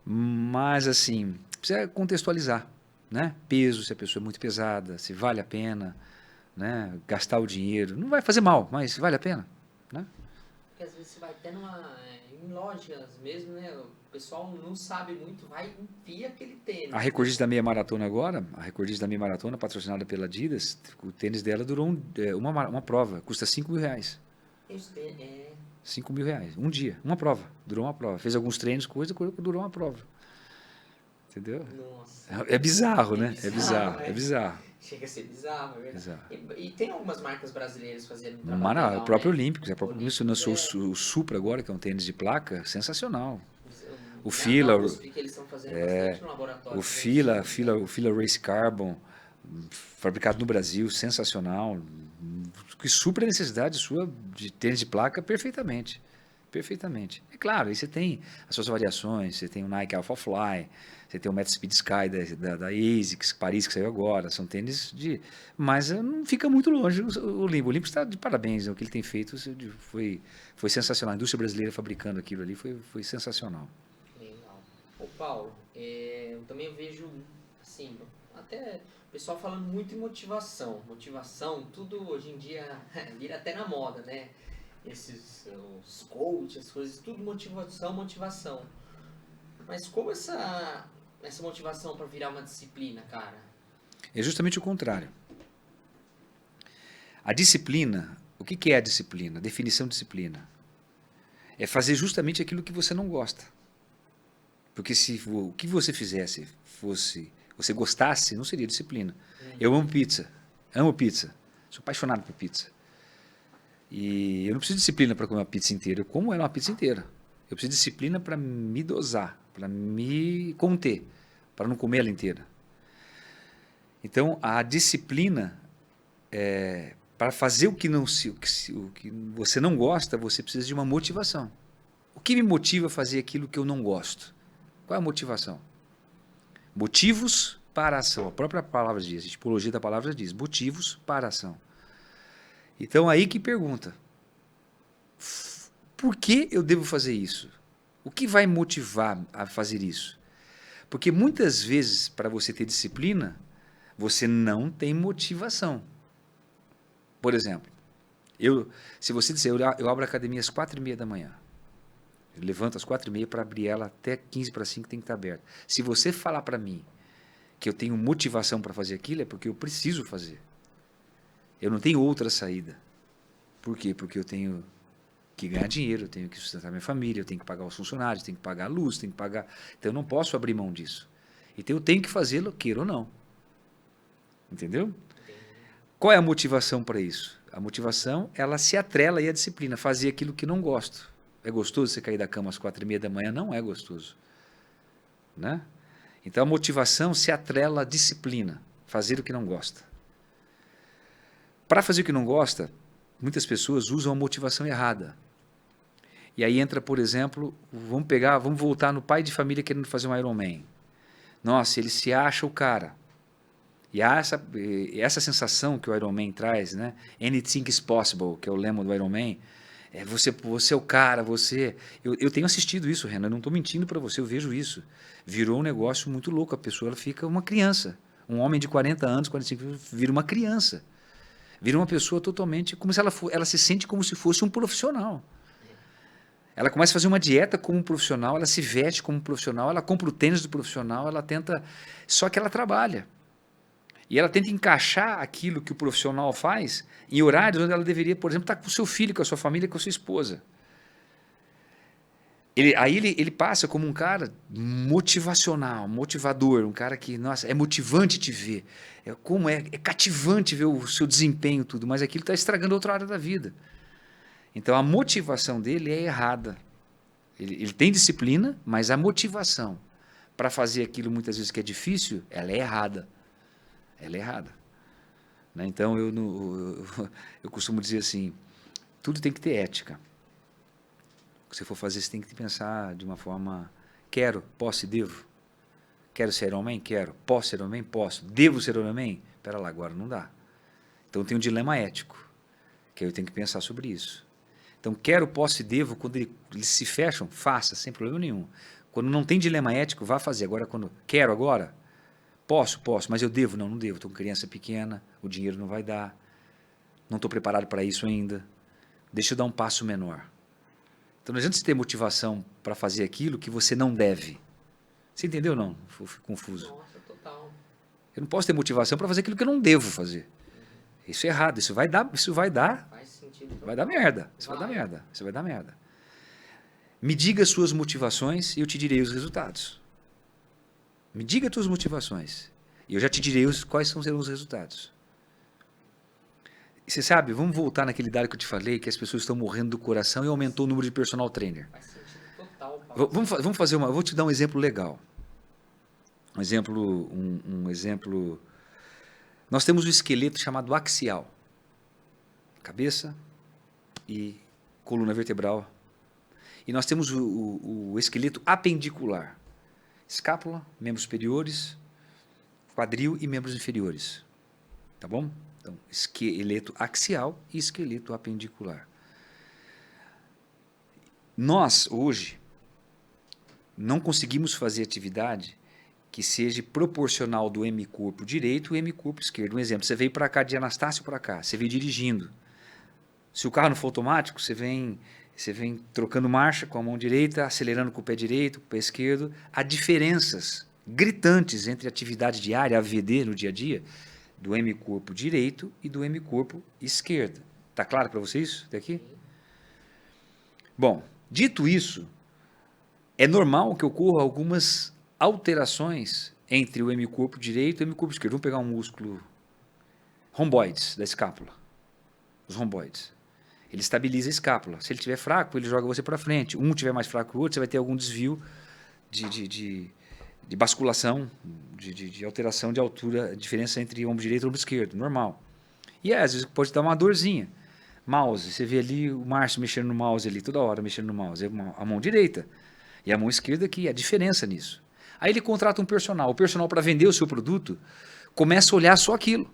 Mas, assim, precisa contextualizar. Né? Peso, se a pessoa é muito pesada, se vale a pena, né? Gastar o dinheiro. Não vai fazer mal, mas vale a pena. Né? Porque às vezes você vai até em lojas mesmo, né? O pessoal não sabe muito, vai e enfia aquele tênis. A recordista da meia maratona agora, a recordista da meia maratona, patrocinada pela Adidas, o tênis dela durou uma prova, custa R$5.000. Esse tênis, 5 mil reais, um dia, uma prova, durou uma prova. Fez alguns treinos, coisa, durou uma prova. Entendeu? Nossa. É bizarro, né? É bizarro, é bizarro. Chega a ser bizarro, é verdade. Bizarro. E tem algumas marcas brasileiras fazendo um trabalho Mano, legal, o próprio né? Olímpicos, lançou o Supra agora, que é um tênis de placa, sensacional. O Na Fila, USP que eles estão fazendo bastante no laboratório. o Fila Race Carbon, fabricado no Brasil, sensacional. Que supra a necessidade sua de tênis de placa perfeitamente. Perfeitamente. É claro, aí você tem as suas variações, você tem o Nike Alpha Fly, você tem o Meta Speed Sky da ASICS, Paris, que saiu agora, são tênis de... Mas não fica muito longe o Olympus. O Olympus está de parabéns, o que ele tem feito foi sensacional. A indústria brasileira fabricando aquilo ali foi sensacional. Legal. Ô Paulo, eu também vejo, assim, até o pessoal falando muito em motivação. Motivação, tudo hoje em dia vira até na moda, né? Os coaches, as coisas, tudo motivação. Mas como essa motivação para virar uma disciplina, cara? É justamente o contrário. A disciplina, o que é a disciplina? A definição de disciplina é fazer justamente aquilo que você não gosta. Porque se o que você fizesse você gostasse, não seria disciplina. Eu amo pizza, sou apaixonado por pizza. E eu não preciso de disciplina para comer uma pizza inteira, eu como ela uma pizza inteira. Eu preciso de disciplina para me dosar, para me conter, para não comer ela inteira. Então, a disciplina, para fazer o que você não gosta, você precisa de uma motivação. O que me motiva a fazer aquilo que eu não gosto? Qual é a motivação? Motivos para a ação. A própria palavra diz, a tipologia da palavra diz, motivos para a ação. Então, aí que pergunta, por que eu devo fazer isso? O que vai motivar a fazer isso? Porque muitas vezes, para você ter disciplina, você não tem motivação. Por exemplo, se você disser, eu abro a academia às 4h30 da manhã, eu levanto às 4h30 para abrir ela até 4:45 tem que estar aberta. Se você falar para mim que eu tenho motivação para fazer aquilo, é porque eu preciso fazer. Eu não tenho outra saída. Por quê? Porque eu tenho que ganhar dinheiro, eu tenho que sustentar minha família, eu tenho que pagar os funcionários, tenho que pagar a luz, tenho que pagar... Então eu não posso abrir mão disso. Então eu tenho que fazê-lo, queira ou não. Entendeu? Qual é a motivação para isso? A motivação, ela se atrela à disciplina, fazer aquilo que não gosto. É gostoso você cair da cama às 4h30 da manhã? Não é gostoso. Né? Então a motivação se atrela à disciplina, fazer o que não gosta. Para fazer o que não gosta, muitas pessoas usam a motivação errada. E aí entra, por exemplo, vamos voltar no pai de família querendo fazer um Ironman. Nossa, ele se acha o cara. E há essa sensação que o Ironman traz, né? Anything is possible, que é o lema do Ironman. Você é o cara, você... Eu tenho assistido isso, Renan, eu não estou mentindo para você, eu vejo isso. Virou um negócio muito louco, a pessoa ela fica uma criança. Um homem de 40 anos, 45 anos, vira uma criança. Vira uma pessoa totalmente... como se ela se sente como se fosse um profissional. Ela começa a fazer uma dieta como um profissional, ela se veste como um profissional, ela compra o tênis do profissional, ela tenta... Só que ela trabalha. E ela tenta encaixar aquilo que o profissional faz em horários onde ela deveria, por exemplo, estar com o seu filho, com a sua família, com a sua esposa. Ele passa como um cara motivacional, motivador, um cara que, nossa, é motivante te ver. É cativante ver o seu desempenho, tudo, mas aquilo está estragando outra área da vida. Então a motivação dele é errada. Ele tem disciplina, mas a motivação para fazer aquilo muitas vezes que é difícil, ela é errada. Ela é errada. né? Então, eu costumo dizer assim, tudo tem que ter ética. O que você for fazer, você tem que pensar de uma forma, quero, posso e devo. Quero ser homem? Quero. Posso ser homem? Posso. Devo ser homem? Espera lá, agora não dá. Então, tem um dilema ético, que eu tenho que pensar sobre isso. Então, quero, posso e devo, quando eles se fecham, faça, sem problema nenhum. Quando não tem dilema ético, vá fazer. Agora, quando quero agora, posso, mas eu devo? Não devo. Estou com criança pequena, o dinheiro não vai dar, não estou preparado para isso ainda. Deixa eu dar um passo menor. Então, não adianta você ter motivação para fazer aquilo que você não deve. Você entendeu ou não? Fico confuso. Nossa, total. Eu não posso ter motivação para fazer aquilo que eu não devo fazer. Isso é errado, isso vai dar Faz sentido. vai dar merda. Isso vai dar merda. Isso vai dar merda. Me diga as suas motivações e eu te direi os resultados. Me diga as suas motivações e eu já te direi quais serão os resultados. E você sabe, vamos voltar naquele dado que eu te falei, que as pessoas estão morrendo do coração e aumentou o número de personal trainer. Faz sentido total, Paulo. Vamos fazer uma. Vou te dar um exemplo legal. Um exemplo. Nós temos um esqueleto chamado axial. Cabeça e coluna vertebral. E nós temos o esqueleto apendicular. Escápula, membros superiores, quadril e membros inferiores. Tá bom? Então, esqueleto axial e esqueleto apendicular. Nós, hoje, não conseguimos fazer atividade que seja proporcional do hemicorpo direito e hemicorpo esquerdo. Um exemplo, você veio para cá de Anastácio para cá, você veio dirigindo. Se o carro não for automático, você vem trocando marcha com a mão direita, acelerando com o pé direito, com o pé esquerdo. Há diferenças gritantes entre a atividade diária, a AVD no dia a dia, do hemicorpo direito e do hemicorpo esquerdo. Está claro para vocês isso daqui? Bom, dito isso, é normal que ocorram algumas alterações entre o hemicorpo direito e o hemicorpo esquerdo. Vamos pegar um músculo romboides da escápula. Os romboides. Ele estabiliza a escápula. Se ele estiver fraco, ele joga você para frente. Um estiver mais fraco que o outro, você vai ter algum desvio de basculação, de alteração de altura, diferença entre o ombro direito e o ombro esquerdo, normal. E às vezes pode dar uma dorzinha. Mouse, você vê ali o Márcio mexendo no mouse ali, toda hora mexendo no mouse. É a mão direita e a mão esquerda que é a diferença nisso. Aí ele contrata um personal. O personal, para vender o seu produto, começa a olhar só aquilo.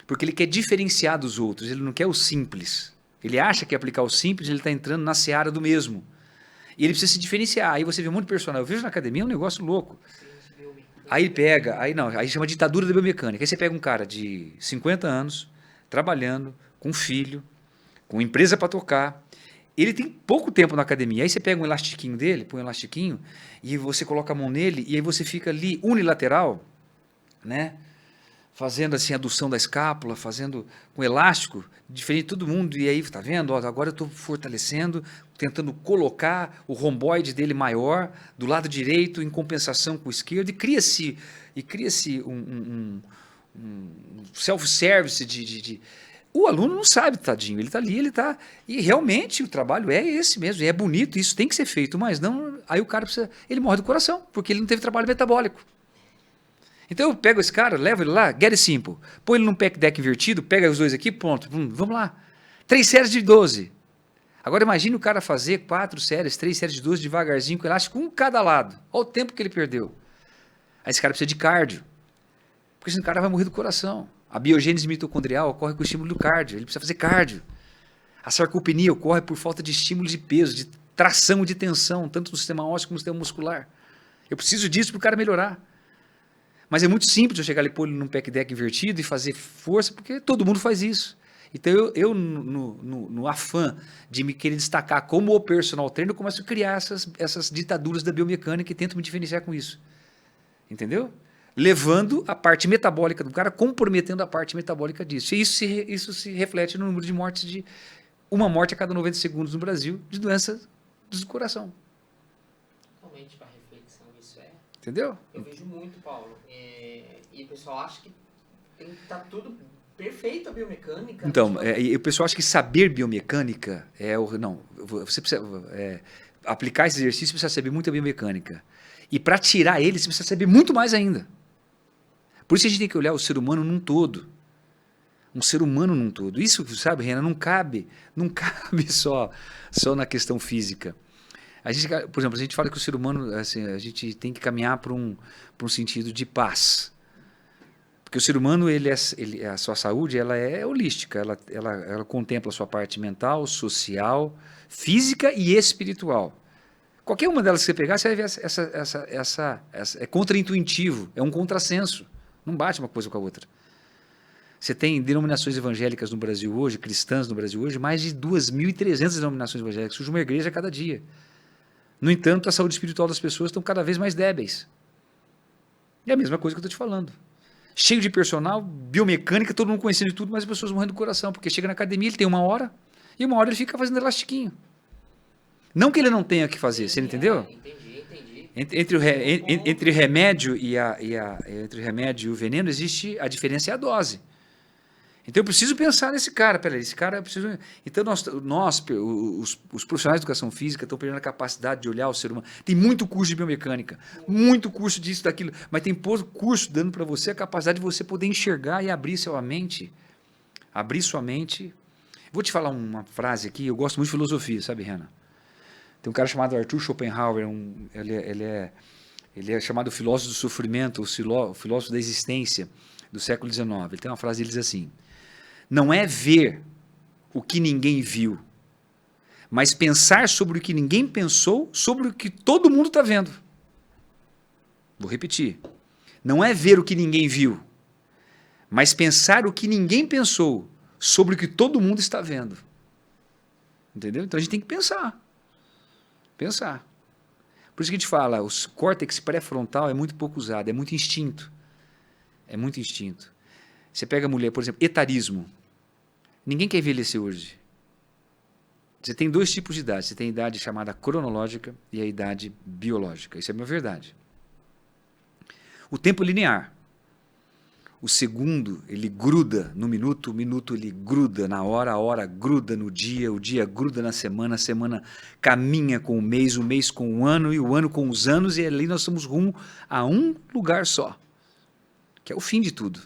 Porque ele quer diferenciar dos outros, ele não quer o simples. Ele acha que aplicar o simples, ele está entrando na seara do mesmo. E ele precisa se diferenciar. Aí você vê um monte de personal. Eu vejo na academia um negócio louco. Aí ele pega, aí chama de ditadura da biomecânica. Aí você pega um cara de 50 anos, trabalhando, com filho, com empresa para tocar. Ele tem pouco tempo na academia. Aí você pega um elastiquinho dele, põe um elastiquinho, e você coloca a mão nele, e aí você fica ali unilateral, né? Fazendo assim a adução da escápula, fazendo com elástico, diferente de todo mundo. E aí, tá vendo? Ó, agora eu estou fortalecendo, tentando colocar o romboide dele maior do lado direito em compensação com o esquerdo, e cria-se um self-service O aluno não sabe, tadinho, ele está ali, e realmente o trabalho é esse mesmo, e é bonito, isso tem que ser feito, mas não, aí o cara ele morre do coração, porque ele não teve trabalho metabólico. Então eu pego esse cara, levo ele lá, get it simple, põe ele num pack deck invertido, pega os dois aqui, pronto, vamos lá. 3 séries de 12. Agora imagine o cara fazer 4 séries, 3 séries de 12 devagarzinho, com elástico, um cada lado. Olha o tempo que ele perdeu. Aí esse cara precisa de cardio, porque senão o cara vai morrer do coração. A biogênese mitocondrial ocorre com o estímulo do cardio, ele precisa fazer cardio. A sarcopenia ocorre por falta de estímulo de peso, de tração, de tensão, tanto no sistema ósseo como no sistema muscular. Eu preciso disso para o cara melhorar. Mas é muito simples eu chegar ali, pôr ele num pack deck invertido e fazer força, porque todo mundo faz isso. Então eu no afã de me querer destacar como o personal trainer, eu começo a criar essas ditaduras da biomecânica e tento me diferenciar com isso. Entendeu? Levando a parte metabólica do cara, comprometendo a parte metabólica disso. E isso se reflete no número de mortes, de uma morte a cada 90 segundos no Brasil, de doenças do coração. Realmente, para reflexão, isso é. Entendeu? Eu vejo muito, Paulo. E o pessoal acha que tá tudo perfeito a biomecânica. Então, o pessoal acha que saber biomecânica não, você precisa aplicar esse exercício, você precisa saber muito a biomecânica. E para tirar ele, você precisa saber muito mais ainda. Por isso a gente tem que olhar o ser humano num todo. Um ser humano num todo. Isso, sabe, Renan, não cabe só na questão física. Por exemplo, a gente fala que o ser humano, assim, a gente tem que caminhar para um sentido de paz. Porque o ser humano, a sua saúde, ela é holística, ela contempla a sua parte mental, social, física e espiritual. Qualquer uma delas que você pegar, você vai ver é contraintuitivo, é um contrassenso, não bate uma coisa com a outra. Você tem denominações evangélicas no Brasil hoje, cristãs no Brasil hoje, mais de 2.300 denominações evangélicas, surge uma igreja a cada dia. No entanto, a saúde espiritual das pessoas estão cada vez mais débeis. E é a mesma coisa que eu estou te falando. Cheio de personal, biomecânica, todo mundo conhecendo de tudo, mas as pessoas morrendo do coração, porque chega na academia, ele tem 1 hora, e 1 hora ele fica fazendo elastiquinho. Não que ele não tenha que fazer, você entendeu? Entendi. Entre o remédio entre o remédio e o veneno, existe a diferença é a dose. Então eu preciso pensar nesse cara, peraí, esse cara precisa. Então os profissionais de educação física estão perdendo a capacidade de olhar o ser humano. Tem muito curso de biomecânica, muito curso disso, daquilo, mas tem pouco curso dando para você a capacidade de você poder enxergar e abrir sua mente. Abrir sua mente. Vou te falar uma frase aqui, eu gosto muito de filosofia, sabe, Renan? Tem um cara chamado Arthur Schopenhauer, ele é chamado filósofo do sofrimento, o filósofo da existência do século XIX. Ele tem uma frase, ele diz assim: não é ver o que ninguém viu, mas pensar sobre o que ninguém pensou, sobre o que todo mundo está vendo. Vou repetir. Não é ver o que ninguém viu, mas pensar o que ninguém pensou, sobre o que todo mundo está vendo. Entendeu? Então a gente tem que pensar. Pensar. Por isso que a gente fala, o córtex pré-frontal é muito pouco usado, é muito instinto. É muito instinto. Você pega a mulher, por exemplo, etarismo. Ninguém quer envelhecer hoje. Você tem 2 tipos de idade. Você tem a idade chamada cronológica e a idade biológica. Isso é uma verdade. O tempo linear. O segundo, ele gruda no minuto, o minuto ele gruda na hora, a hora gruda no dia, o dia gruda na semana, a semana caminha com o mês com o ano e o ano com os anos, e ali nós estamos rumo a um lugar só, que é o fim de tudo.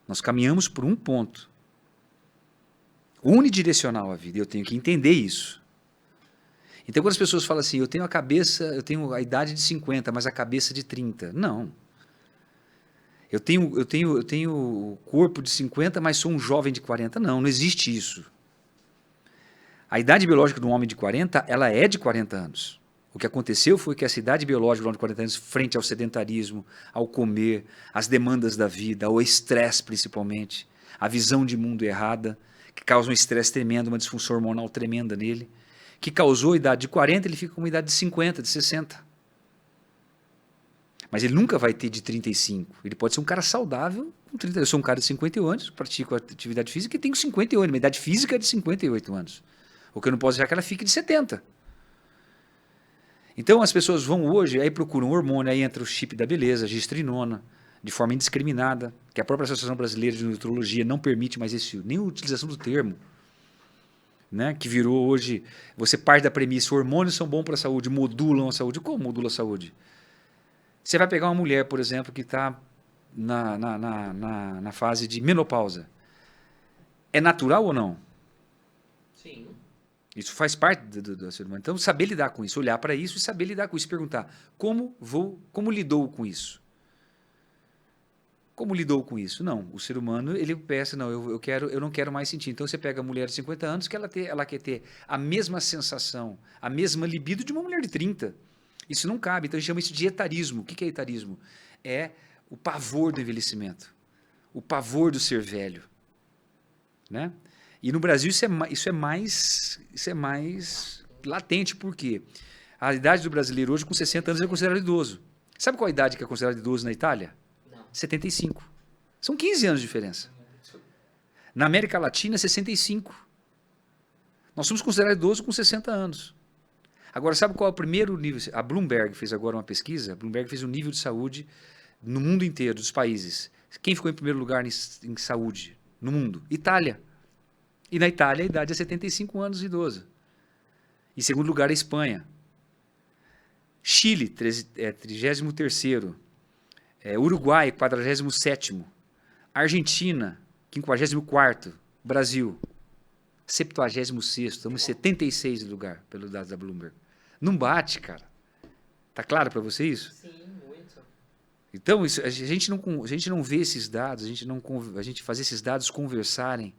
Nós caminhamos por um ponto. Unidirecional a vida, eu tenho que entender isso. Então, quando as pessoas falam assim, eu tenho a idade de 50, mas a cabeça de 30. Não. Eu tenho o corpo de 50, mas sou um jovem de 40. Não existe isso. A idade biológica de um homem de 40, ela é de 40 anos. O que aconteceu foi que essa idade biológica de um homem de 40 anos, frente ao sedentarismo, ao comer, às demandas da vida, ao estresse principalmente, a visão de mundo errada, que causa um estresse tremendo, uma disfunção hormonal tremenda nele, que causou a idade de 40, ele fica com uma idade de 50, de 60. Mas ele nunca vai ter de 35. Ele pode ser um cara saudável com 30. Eu sou um cara de 58 anos, pratico atividade física e tenho 58. Minha idade física é de 58 anos. O que eu não posso deixar é que ela fique de 70. Então as pessoas vão hoje, aí procuram hormônio, aí entra o chip da beleza, a gestrinona, de forma indiscriminada, que a própria Associação Brasileira de Nutrologia não permite mais nem a utilização do termo. Né, que virou hoje, você parte da premissa, hormônios são bons para a saúde, modulam a saúde. Como modula a saúde? Você vai pegar uma mulher, por exemplo, que está na fase de menopausa. É natural ou não? Sim. Isso faz parte do ser humano. Então, saber lidar com isso, olhar para isso e saber lidar com isso. Perguntar, como lidou com isso? Como lidou com isso? Não, o ser humano, ele pensa, não, eu não quero mais sentir. Então, você pega a mulher de 50 anos, que ela quer ter a mesma sensação, a mesma libido de uma mulher de 30. Isso não cabe, então a gente chama isso de etarismo. O que é etarismo? É o pavor do envelhecimento, o pavor do ser velho. Né? E no Brasil isso é mais latente, por quê? A idade do brasileiro hoje, com 60 anos, é considerado idoso. Sabe qual a idade que é considerada idoso na Itália? Não. 75. São 15 anos de diferença. Na América Latina, 65. Nós somos considerados idosos com 60 anos. Agora, sabe qual é o primeiro nível? A Bloomberg fez agora uma pesquisa. A Bloomberg fez um nível de saúde no mundo inteiro, dos países. Quem ficou em primeiro lugar em saúde no mundo? Itália. E na Itália a idade é 75 anos idoso. Em segundo lugar a Espanha. Chile, 33º. Uruguai, 47º. Argentina, 54º. Brasil, 76º. Estamos em 76 lugar, pelo dados da Bloomberg. Não bate, cara. Tá claro para você isso? Sim, muito. Então, a gente não vê esses dados, a gente fazer esses dados conversarem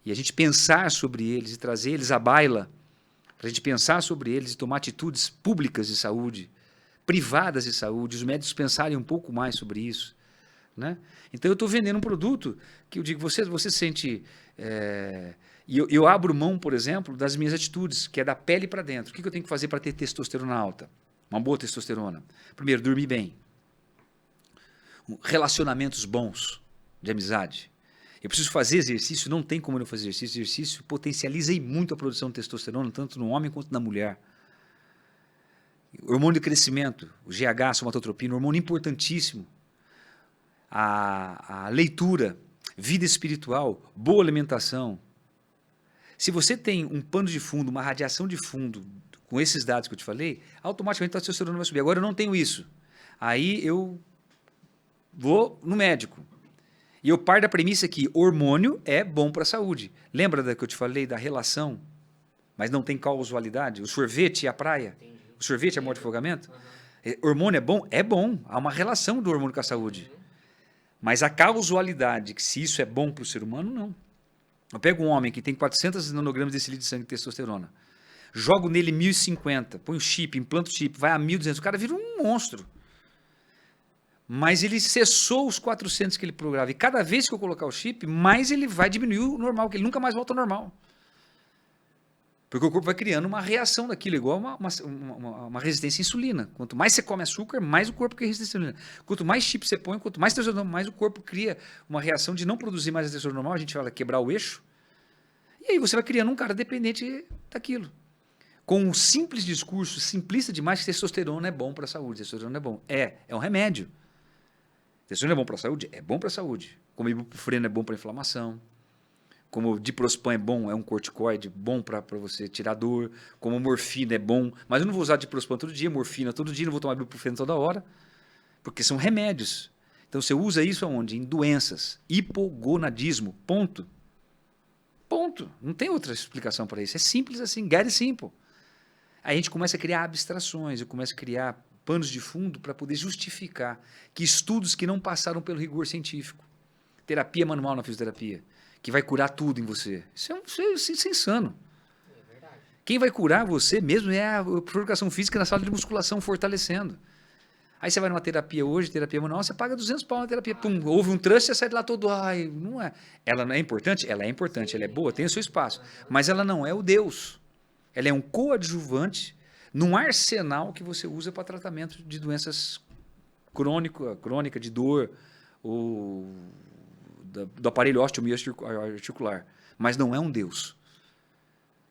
e a gente pensar sobre eles e trazer eles à baila, para a gente pensar sobre eles e tomar atitudes públicas de saúde, privadas de saúde, os médicos pensarem um pouco mais sobre isso. Né? Então, eu estou vendendo um produto que eu digo, você sente... E eu abro mão, por exemplo, das minhas atitudes, que é da pele para dentro. O que eu tenho que fazer para ter testosterona alta? Uma boa testosterona. Primeiro, dormir bem. Relacionamentos bons de amizade. Eu preciso fazer exercício, não tem como eu não fazer exercício. Exercício potencializa muito a produção de testosterona, tanto no homem quanto na mulher. O hormônio de crescimento, o GH, somatotropina, um hormônio importantíssimo. A leitura, vida espiritual, boa alimentação. Se você tem um pano de fundo, uma radiação de fundo, com esses dados que eu te falei, automaticamente a testosterona vai subir. Agora eu não tenho isso. Aí eu vou no médico. E eu paro da premissa que hormônio é bom para a saúde. Lembra da que eu te falei da relação, mas não tem causalidade? O sorvete e a praia? Entendi. O sorvete é a morte de afogamento? Uhum. Hormônio é bom? É bom. Há uma relação do hormônio com a saúde. Uhum. Mas a causalidade, que se isso é bom para o ser humano, não. Eu pego um homem que tem 400 nanogramas de decilitro de sangue de testosterona, jogo nele 1.050, põe o chip, implanta o chip, vai a 1.200, o cara vira um monstro. Mas ele cessou os 400 que ele programa. E cada vez que eu colocar o chip, mais ele vai diminuir o normal, que ele nunca mais volta ao normal. Porque o corpo vai criando uma reação daquilo, igual uma resistência à insulina. Quanto mais você come açúcar, mais o corpo cria resistência à insulina. Quanto mais chip você põe, quanto mais testosterona, mais o corpo cria uma reação de não produzir mais a testosterona normal, a gente fala quebrar o eixo. E aí você vai criando um cara dependente daquilo. Com um simples discurso, simplista demais, que testosterona é bom para a saúde. Testosterona é bom. É um remédio. Testosterona é bom para a saúde? É bom para a saúde. Como ibuprofeno é bom para a inflamação. Como diprospan é bom, é um corticoide bom para você tirar dor. Como morfina é bom. Mas eu não vou usar diprospan todo dia, morfina todo dia, não vou tomar ibuprofeno toda hora. Porque são remédios. Então você usa isso aonde? Em doenças. Hipogonadismo. Ponto. Ponto. Não tem outra explicação para isso. É simples assim. Get it simple. Aí a gente começa a criar abstrações. Eu começo a criar panos de fundo para poder justificar que estudos que não passaram pelo rigor científico. Terapia manual na fisioterapia. Que vai curar tudo em você. Isso é insano. É verdade. Quem vai curar você mesmo é a educação física na sala de musculação fortalecendo. Aí você vai numa terapia hoje, terapia manual, você paga 200 pau na terapia. Pum, houve um trânsito, você sai de lá todo... Ai, não é. Ela não é importante? Ela é importante, ela é boa, tem o seu espaço. Mas ela não é o Deus. Ela é um coadjuvante num arsenal que você usa para tratamento de doenças crônica, de dor, ou do aparelho osteomiarticular, mas não é um Deus.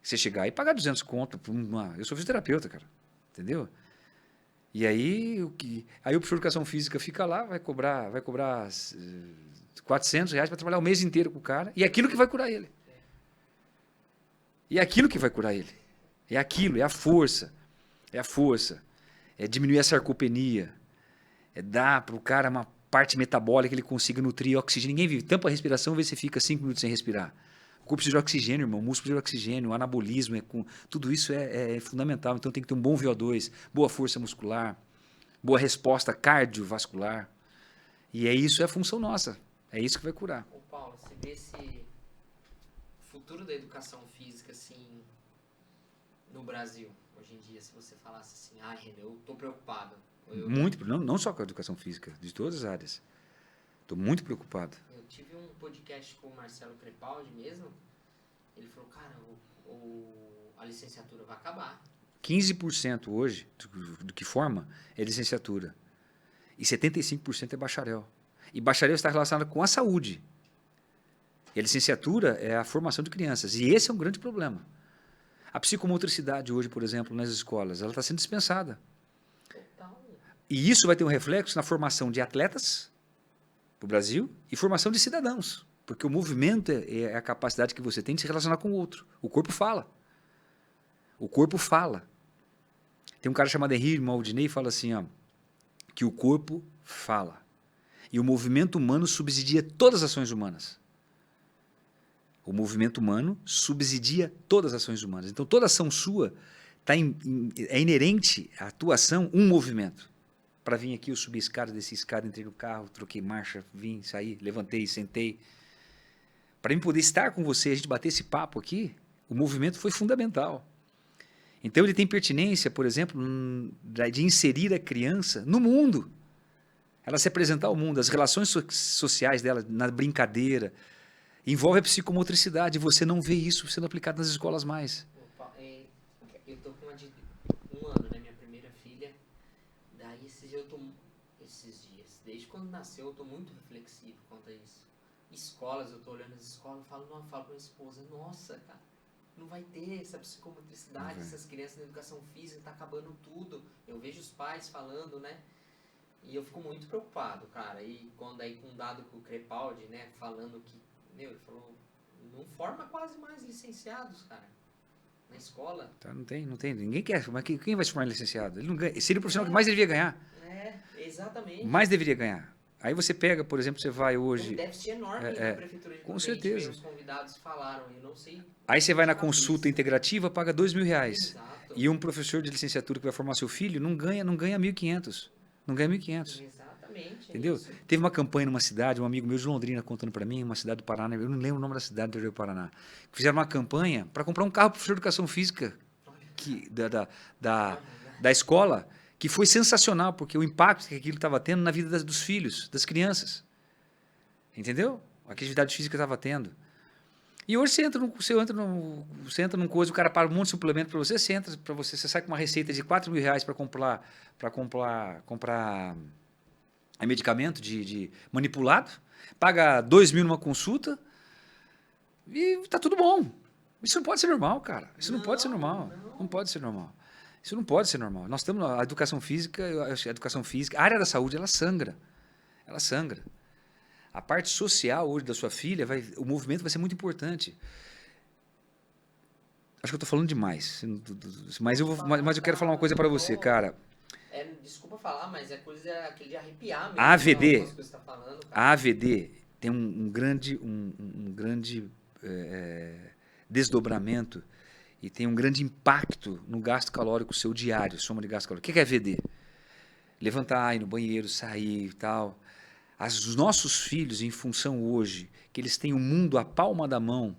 Você chegar e pagar 200 conto, eu sou fisioterapeuta, cara, entendeu? E aí o professor de educação física fica lá, vai cobrar R$400 para trabalhar o mês inteiro com o cara, e é aquilo que vai curar ele. É aquilo, é a força, é diminuir a sarcopenia, é dar para o cara uma parte metabólica que ele consiga nutrir oxigênio. Ninguém vive. Tampa a respiração, vê se fica 5 minutos sem respirar. O corpo precisa de oxigênio, irmão. O músculo precisa de oxigênio, o anabolismo, tudo isso é fundamental. Então tem que ter um bom VO2, boa força muscular, boa resposta cardiovascular. E isso é a função nossa. É isso que vai curar. Ô Paulo, você vê esse futuro da educação física assim no Brasil, hoje em dia, se você falasse assim, Renan, eu tô preocupado. Muito, não só com a educação física, de todas as áreas. Estou muito preocupado. Eu tive um podcast com o Marcelo Crepaldi mesmo. Ele falou, cara, a licenciatura vai acabar. 15% hoje do que forma é licenciatura. E 75% é bacharel. E bacharel está relacionado com a saúde. E a licenciatura é a formação de crianças. E esse é um grande problema. A psicomotricidade hoje, por exemplo, nas escolas, ela está sendo dispensada. E isso vai ter um reflexo na formação de atletas para o Brasil e formação de cidadãos. Porque o movimento é a capacidade que você tem de se relacionar com o outro. O corpo fala. O corpo fala. Tem um cara chamado Henri Maldini que fala assim, ó, que o corpo fala. E o movimento humano subsidia todas as ações humanas. O movimento humano subsidia todas as ações humanas. Então, toda ação sua é inerente à tua ação um movimento. Para vir aqui, eu subi a escada, desci a escada, entrei no carro, troquei marcha, vim, saí, levantei, sentei. Para mim poder estar com você, a gente bater esse papo aqui, o movimento foi fundamental. Então, ele tem pertinência, por exemplo, de inserir a criança no mundo. Ela se apresentar ao mundo, as relações sociais dela, na brincadeira, envolve a psicomotricidade. Você não vê isso sendo aplicado nas escolas mais. Eu tô com uma de 1 ano, né? Minha primeira filha. Daí esses dias, desde quando nasceu, eu tô muito reflexivo quanto a isso. Escolas, eu tô olhando as escolas, falo pra minha esposa, nossa, cara, não vai ter essa psicomotricidade, essas crianças na educação física, tá acabando tudo. Eu vejo os pais falando, né? E eu fico muito preocupado, cara. E quando aí com um dado com o Crepaldi, né, falando que, ele falou, não forma quase mais licenciados, cara, na escola. Tá, não tem. Ninguém quer. Mas quem vai se formar licenciado? Ele não ganha. Seria o profissional que mais deveria ganhar. Exatamente. Mais deveria ganhar. Aí você pega, por exemplo, você vai hoje... Um déficit enorme na prefeitura de com certeza. Os convidados falaram, eu não sei... Aí você vai na consulta integrativa, paga R$2.000. Exato. E um professor de licenciatura que vai formar seu filho não ganha 1.500. Não ganha 1.500. Exatamente. Entendeu? Isso. Teve uma campanha numa cidade, um amigo meu de Londrina contando para mim, uma cidade do Paraná, eu não lembro o nome da cidade do Paraná, que fizeram uma campanha para comprar um carro para o professor de educação física da escola, que foi sensacional, porque o impacto que aquilo estava tendo na vida dos filhos, das crianças. Entendeu? A atividade física estava tendo. E hoje você entra num coisa, o cara paga um monte de suplemento para você, você sai com uma receita de R$4.000 para comprar medicamento de manipulado, paga R$2.000 numa consulta e tá tudo bom. Isso não pode ser normal, cara. Isso não pode ser normal. Não pode ser normal. Isso não pode ser normal. Nós estamos a educação física, a área da saúde, ela sangra. Ela sangra. A parte social hoje da sua filha, o movimento vai ser muito importante. Acho que eu estou falando demais. Mas eu quero falar uma coisa para você, cara. Desculpa falar, mas é coisa aquele de arrepiar mesmo. A AVD, Você tá falando, a AVD tem um grande desdobramento e tem um grande impacto no gasto calórico seu diário, soma de gasto calórico. O que é AVD? Levantar, ir no banheiro, sair e tal. Os nossos filhos, em função hoje, que eles têm o mundo à palma da mão,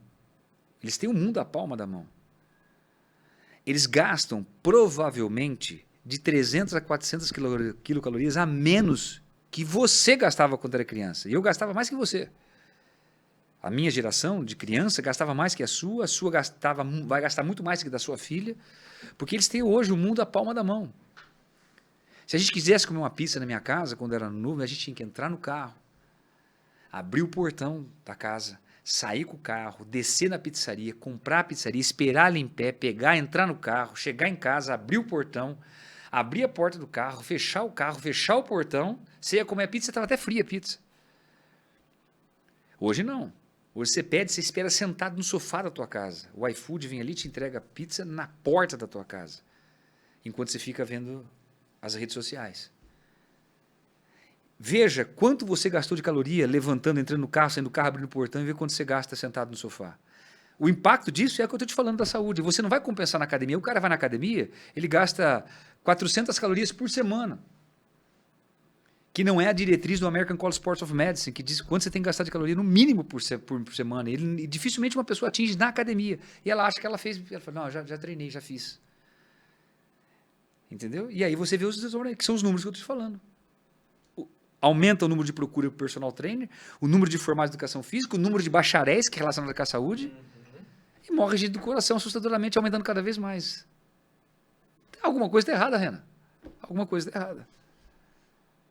eles gastam provavelmente de 300 a 400 quilocalorias a menos que você gastava quando era criança. E eu gastava mais que você. A minha geração de criança gastava mais que a sua vai gastar muito mais que da sua filha, porque eles têm hoje o mundo à palma da mão. Se a gente quisesse comer uma pizza na minha casa, quando era novo, a gente tinha que entrar no carro, abrir o portão da casa, sair com o carro, descer na pizzaria, comprar a pizzaria, esperar ela em pé, pegar, entrar no carro, chegar em casa, abrir o portão, abrir a porta do carro, fechar o portão, você ia comer a pizza, estava até fria a pizza. Hoje não. Hoje você pede, você espera sentado no sofá da tua casa. O iFood vem ali e te entrega a pizza na porta da tua casa, enquanto você fica vendo as redes sociais. Veja quanto você gastou de caloria levantando, entrando no carro, saindo do carro, abrindo o portão e vê quanto você gasta sentado no sofá. O impacto disso é o que eu estou te falando da saúde. Você não vai compensar na academia. O cara vai na academia, ele gasta 400 calorias por semana, que não é a diretriz do American College of Sports Medicine, que diz quanto você tem que gastar de caloria no mínimo por semana. Dificilmente uma pessoa atinge na academia. E ela acha que ela fez. Ela fala, não, já treinei, já fiz. Entendeu? E aí você vê os desdobramentos, que são os números que eu estou te falando. Aumenta o número de procura por personal trainer, o número de formados de educação física, o número de bacharéis que é relacionado com a saúde, e morre gente do coração assustadoramente, aumentando cada vez mais. Alguma coisa está errada, Rena. Alguma coisa está errada.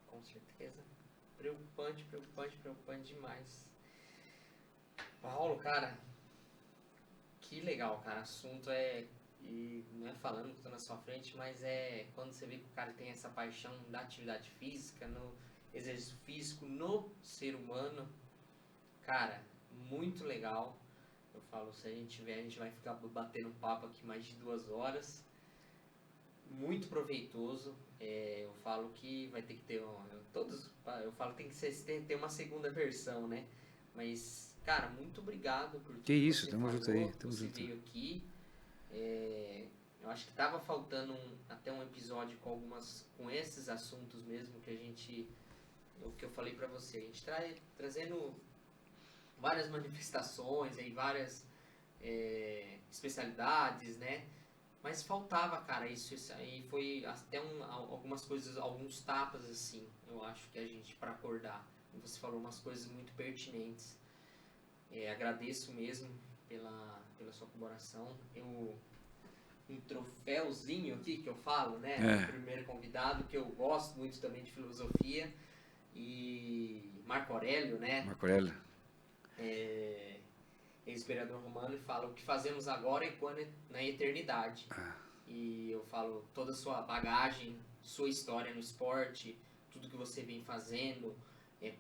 Com certeza. Preocupante demais. Paulo, cara, que legal, cara. Assunto e não é falando que estou na sua frente, mas é quando você vê que o cara tem essa paixão da atividade física, no exercício físico, no ser humano, cara, muito legal. Eu falo, se a gente tiver, a gente vai ficar batendo papo aqui mais de 2 horas. muito proveitoso. Eu falo que vai ter que ter eu falo que tem que ter uma segunda versão, né? Mas, cara, muito obrigado por tudo Que isso, você tamo falou, junto aí, tamo você junto. veio aqui. Eu acho que tava faltando até um episódio com esses assuntos mesmo que a gente, o que eu falei pra você, a gente trazendo várias manifestações aí, várias especialidades, né? Mas faltava, cara, isso aí foi até algumas coisas, alguns tapas assim, eu acho que a gente para acordar. Você falou umas coisas muito pertinentes. Agradeço mesmo pela sua colaboração. Um troféuzinho aqui que eu falo, né? O primeiro convidado, que eu gosto muito também de filosofia. E Marco Aurélio, né? Marco Aurélio. Ex-imperador romano, e fala: o que fazemos agora é quando na eternidade. E eu falo: toda a sua bagagem, sua história no esporte, tudo que você vem fazendo,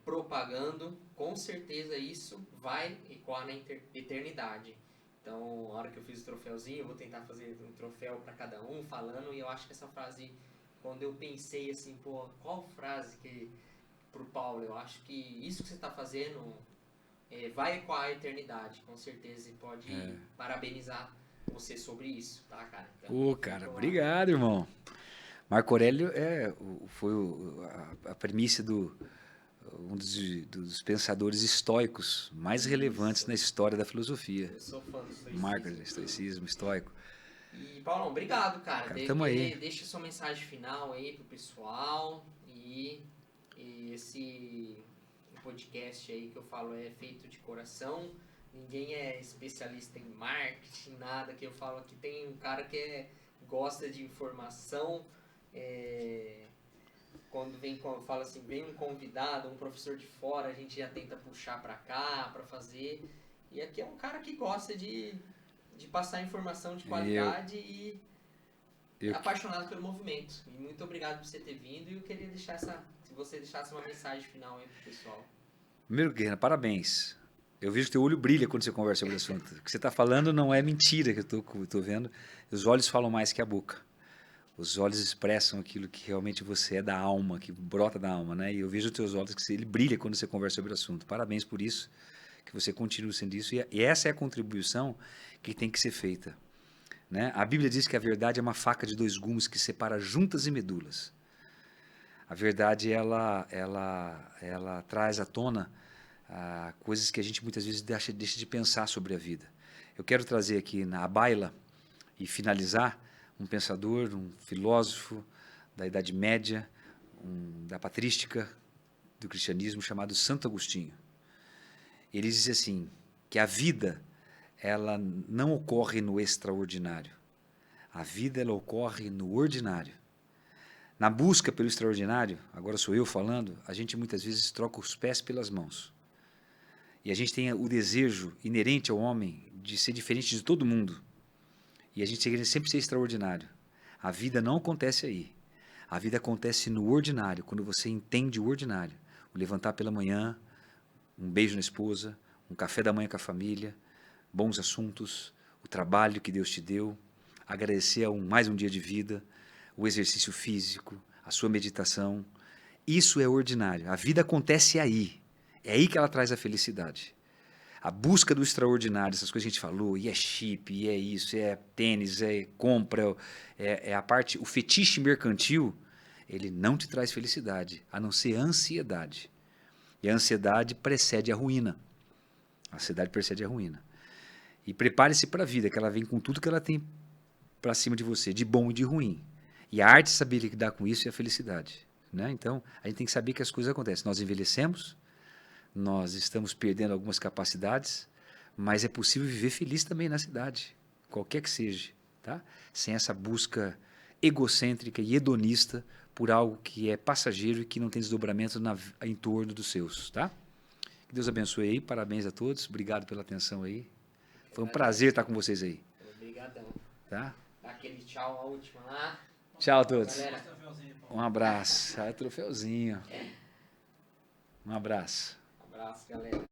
propagando, com certeza isso vai ecoar na eternidade. Então, na hora que eu fiz o troféuzinho, eu vou tentar fazer um troféu para cada um, falando, e eu acho que essa frase, quando eu pensei assim, pô, qual frase que pro Paulo, eu acho que isso que você está fazendo vai ecoar a eternidade, com certeza, e pode parabenizar você sobre isso, tá, cara? Então, Cara, obrigado, irmão. Marco Aurélio foi a premissa um dos pensadores estoicos mais relevantes na história da filosofia. Eu sou fã do estoicismo. Marco, estoicismo, estoico. E, Paulão, obrigado, cara. Tamo aí. Deixa sua mensagem final aí pro pessoal. E esse podcast aí que eu falo é feito de coração. Ninguém é especialista em marketing, nada. Que eu falo aqui tem um cara que gosta de informação. Quando fala assim, vem um convidado, um professor de fora, a gente já tenta puxar pra cá, pra fazer. E aqui é um cara que gosta de passar informação de qualidade e é apaixonado pelo movimento. E muito obrigado por você ter vindo, e eu queria se você deixasse uma mensagem final aí pro pessoal. Primeiro, Guerreiro, parabéns. Eu vejo que teu olho brilha quando você conversa sobre o assunto. O que você está falando não é mentira que eu tô vendo. Os olhos falam mais que a boca. Os olhos expressam aquilo que realmente você é da alma, que brota da alma, né? E eu vejo os teus olhos que ele brilha quando você conversa sobre o assunto. Parabéns por isso, que você continue sendo isso. E essa é a contribuição que tem que ser feita, né? A Bíblia diz que a verdade é uma faca de 2 gumes que separa juntas e medulas. A verdade, ela traz à tona coisas que a gente muitas vezes deixa de pensar sobre a vida. Eu quero trazer aqui na baila e finalizar um pensador, um filósofo da Idade Média, da patrística do cristianismo, chamado Santo Agostinho. Ele diz assim, que a vida ela não ocorre no extraordinário. A vida ela ocorre no ordinário. Na busca pelo extraordinário, agora sou eu falando, a gente muitas vezes troca os pés pelas mãos. E a gente tem o desejo inerente ao homem de ser diferente de todo mundo. E a gente quer sempre ser extraordinário. A vida não acontece aí. A vida acontece no ordinário, quando você entende o ordinário. O levantar pela manhã, um beijo na esposa, um café da manhã com a família, bons assuntos, o trabalho que Deus te deu, agradecer a mais um dia de vida, o exercício físico, a sua meditação. Isso é ordinário. A vida acontece aí. É aí que ela traz a felicidade. A busca do extraordinário, essas coisas que a gente falou, e é chip, e é isso, é tênis, é compra, é a parte, o fetiche mercantil, ele não te traz felicidade, a não ser a ansiedade. E a ansiedade precede a ruína. A ansiedade precede a ruína. E prepare-se para a vida, que ela vem com tudo que ela tem para cima de você, de bom e de ruim. E a arte de saber lidar com isso é a felicidade, né? Então, a gente tem que saber que as coisas acontecem. Nós envelhecemos, nós estamos perdendo algumas capacidades, mas é possível viver feliz também na cidade, qualquer que seja, tá? Sem essa busca egocêntrica e hedonista por algo que é passageiro e que não tem desdobramento em torno dos seus, tá? Que Deus abençoe aí, parabéns a todos, obrigado pela atenção aí. Foi um prazer estar com vocês aí. Obrigadão. Tá? Dá aquele tchau a última lá. Tchau a todos. Galera. Um abraço. Troféuzinho. Um abraço. Um abraço, galera.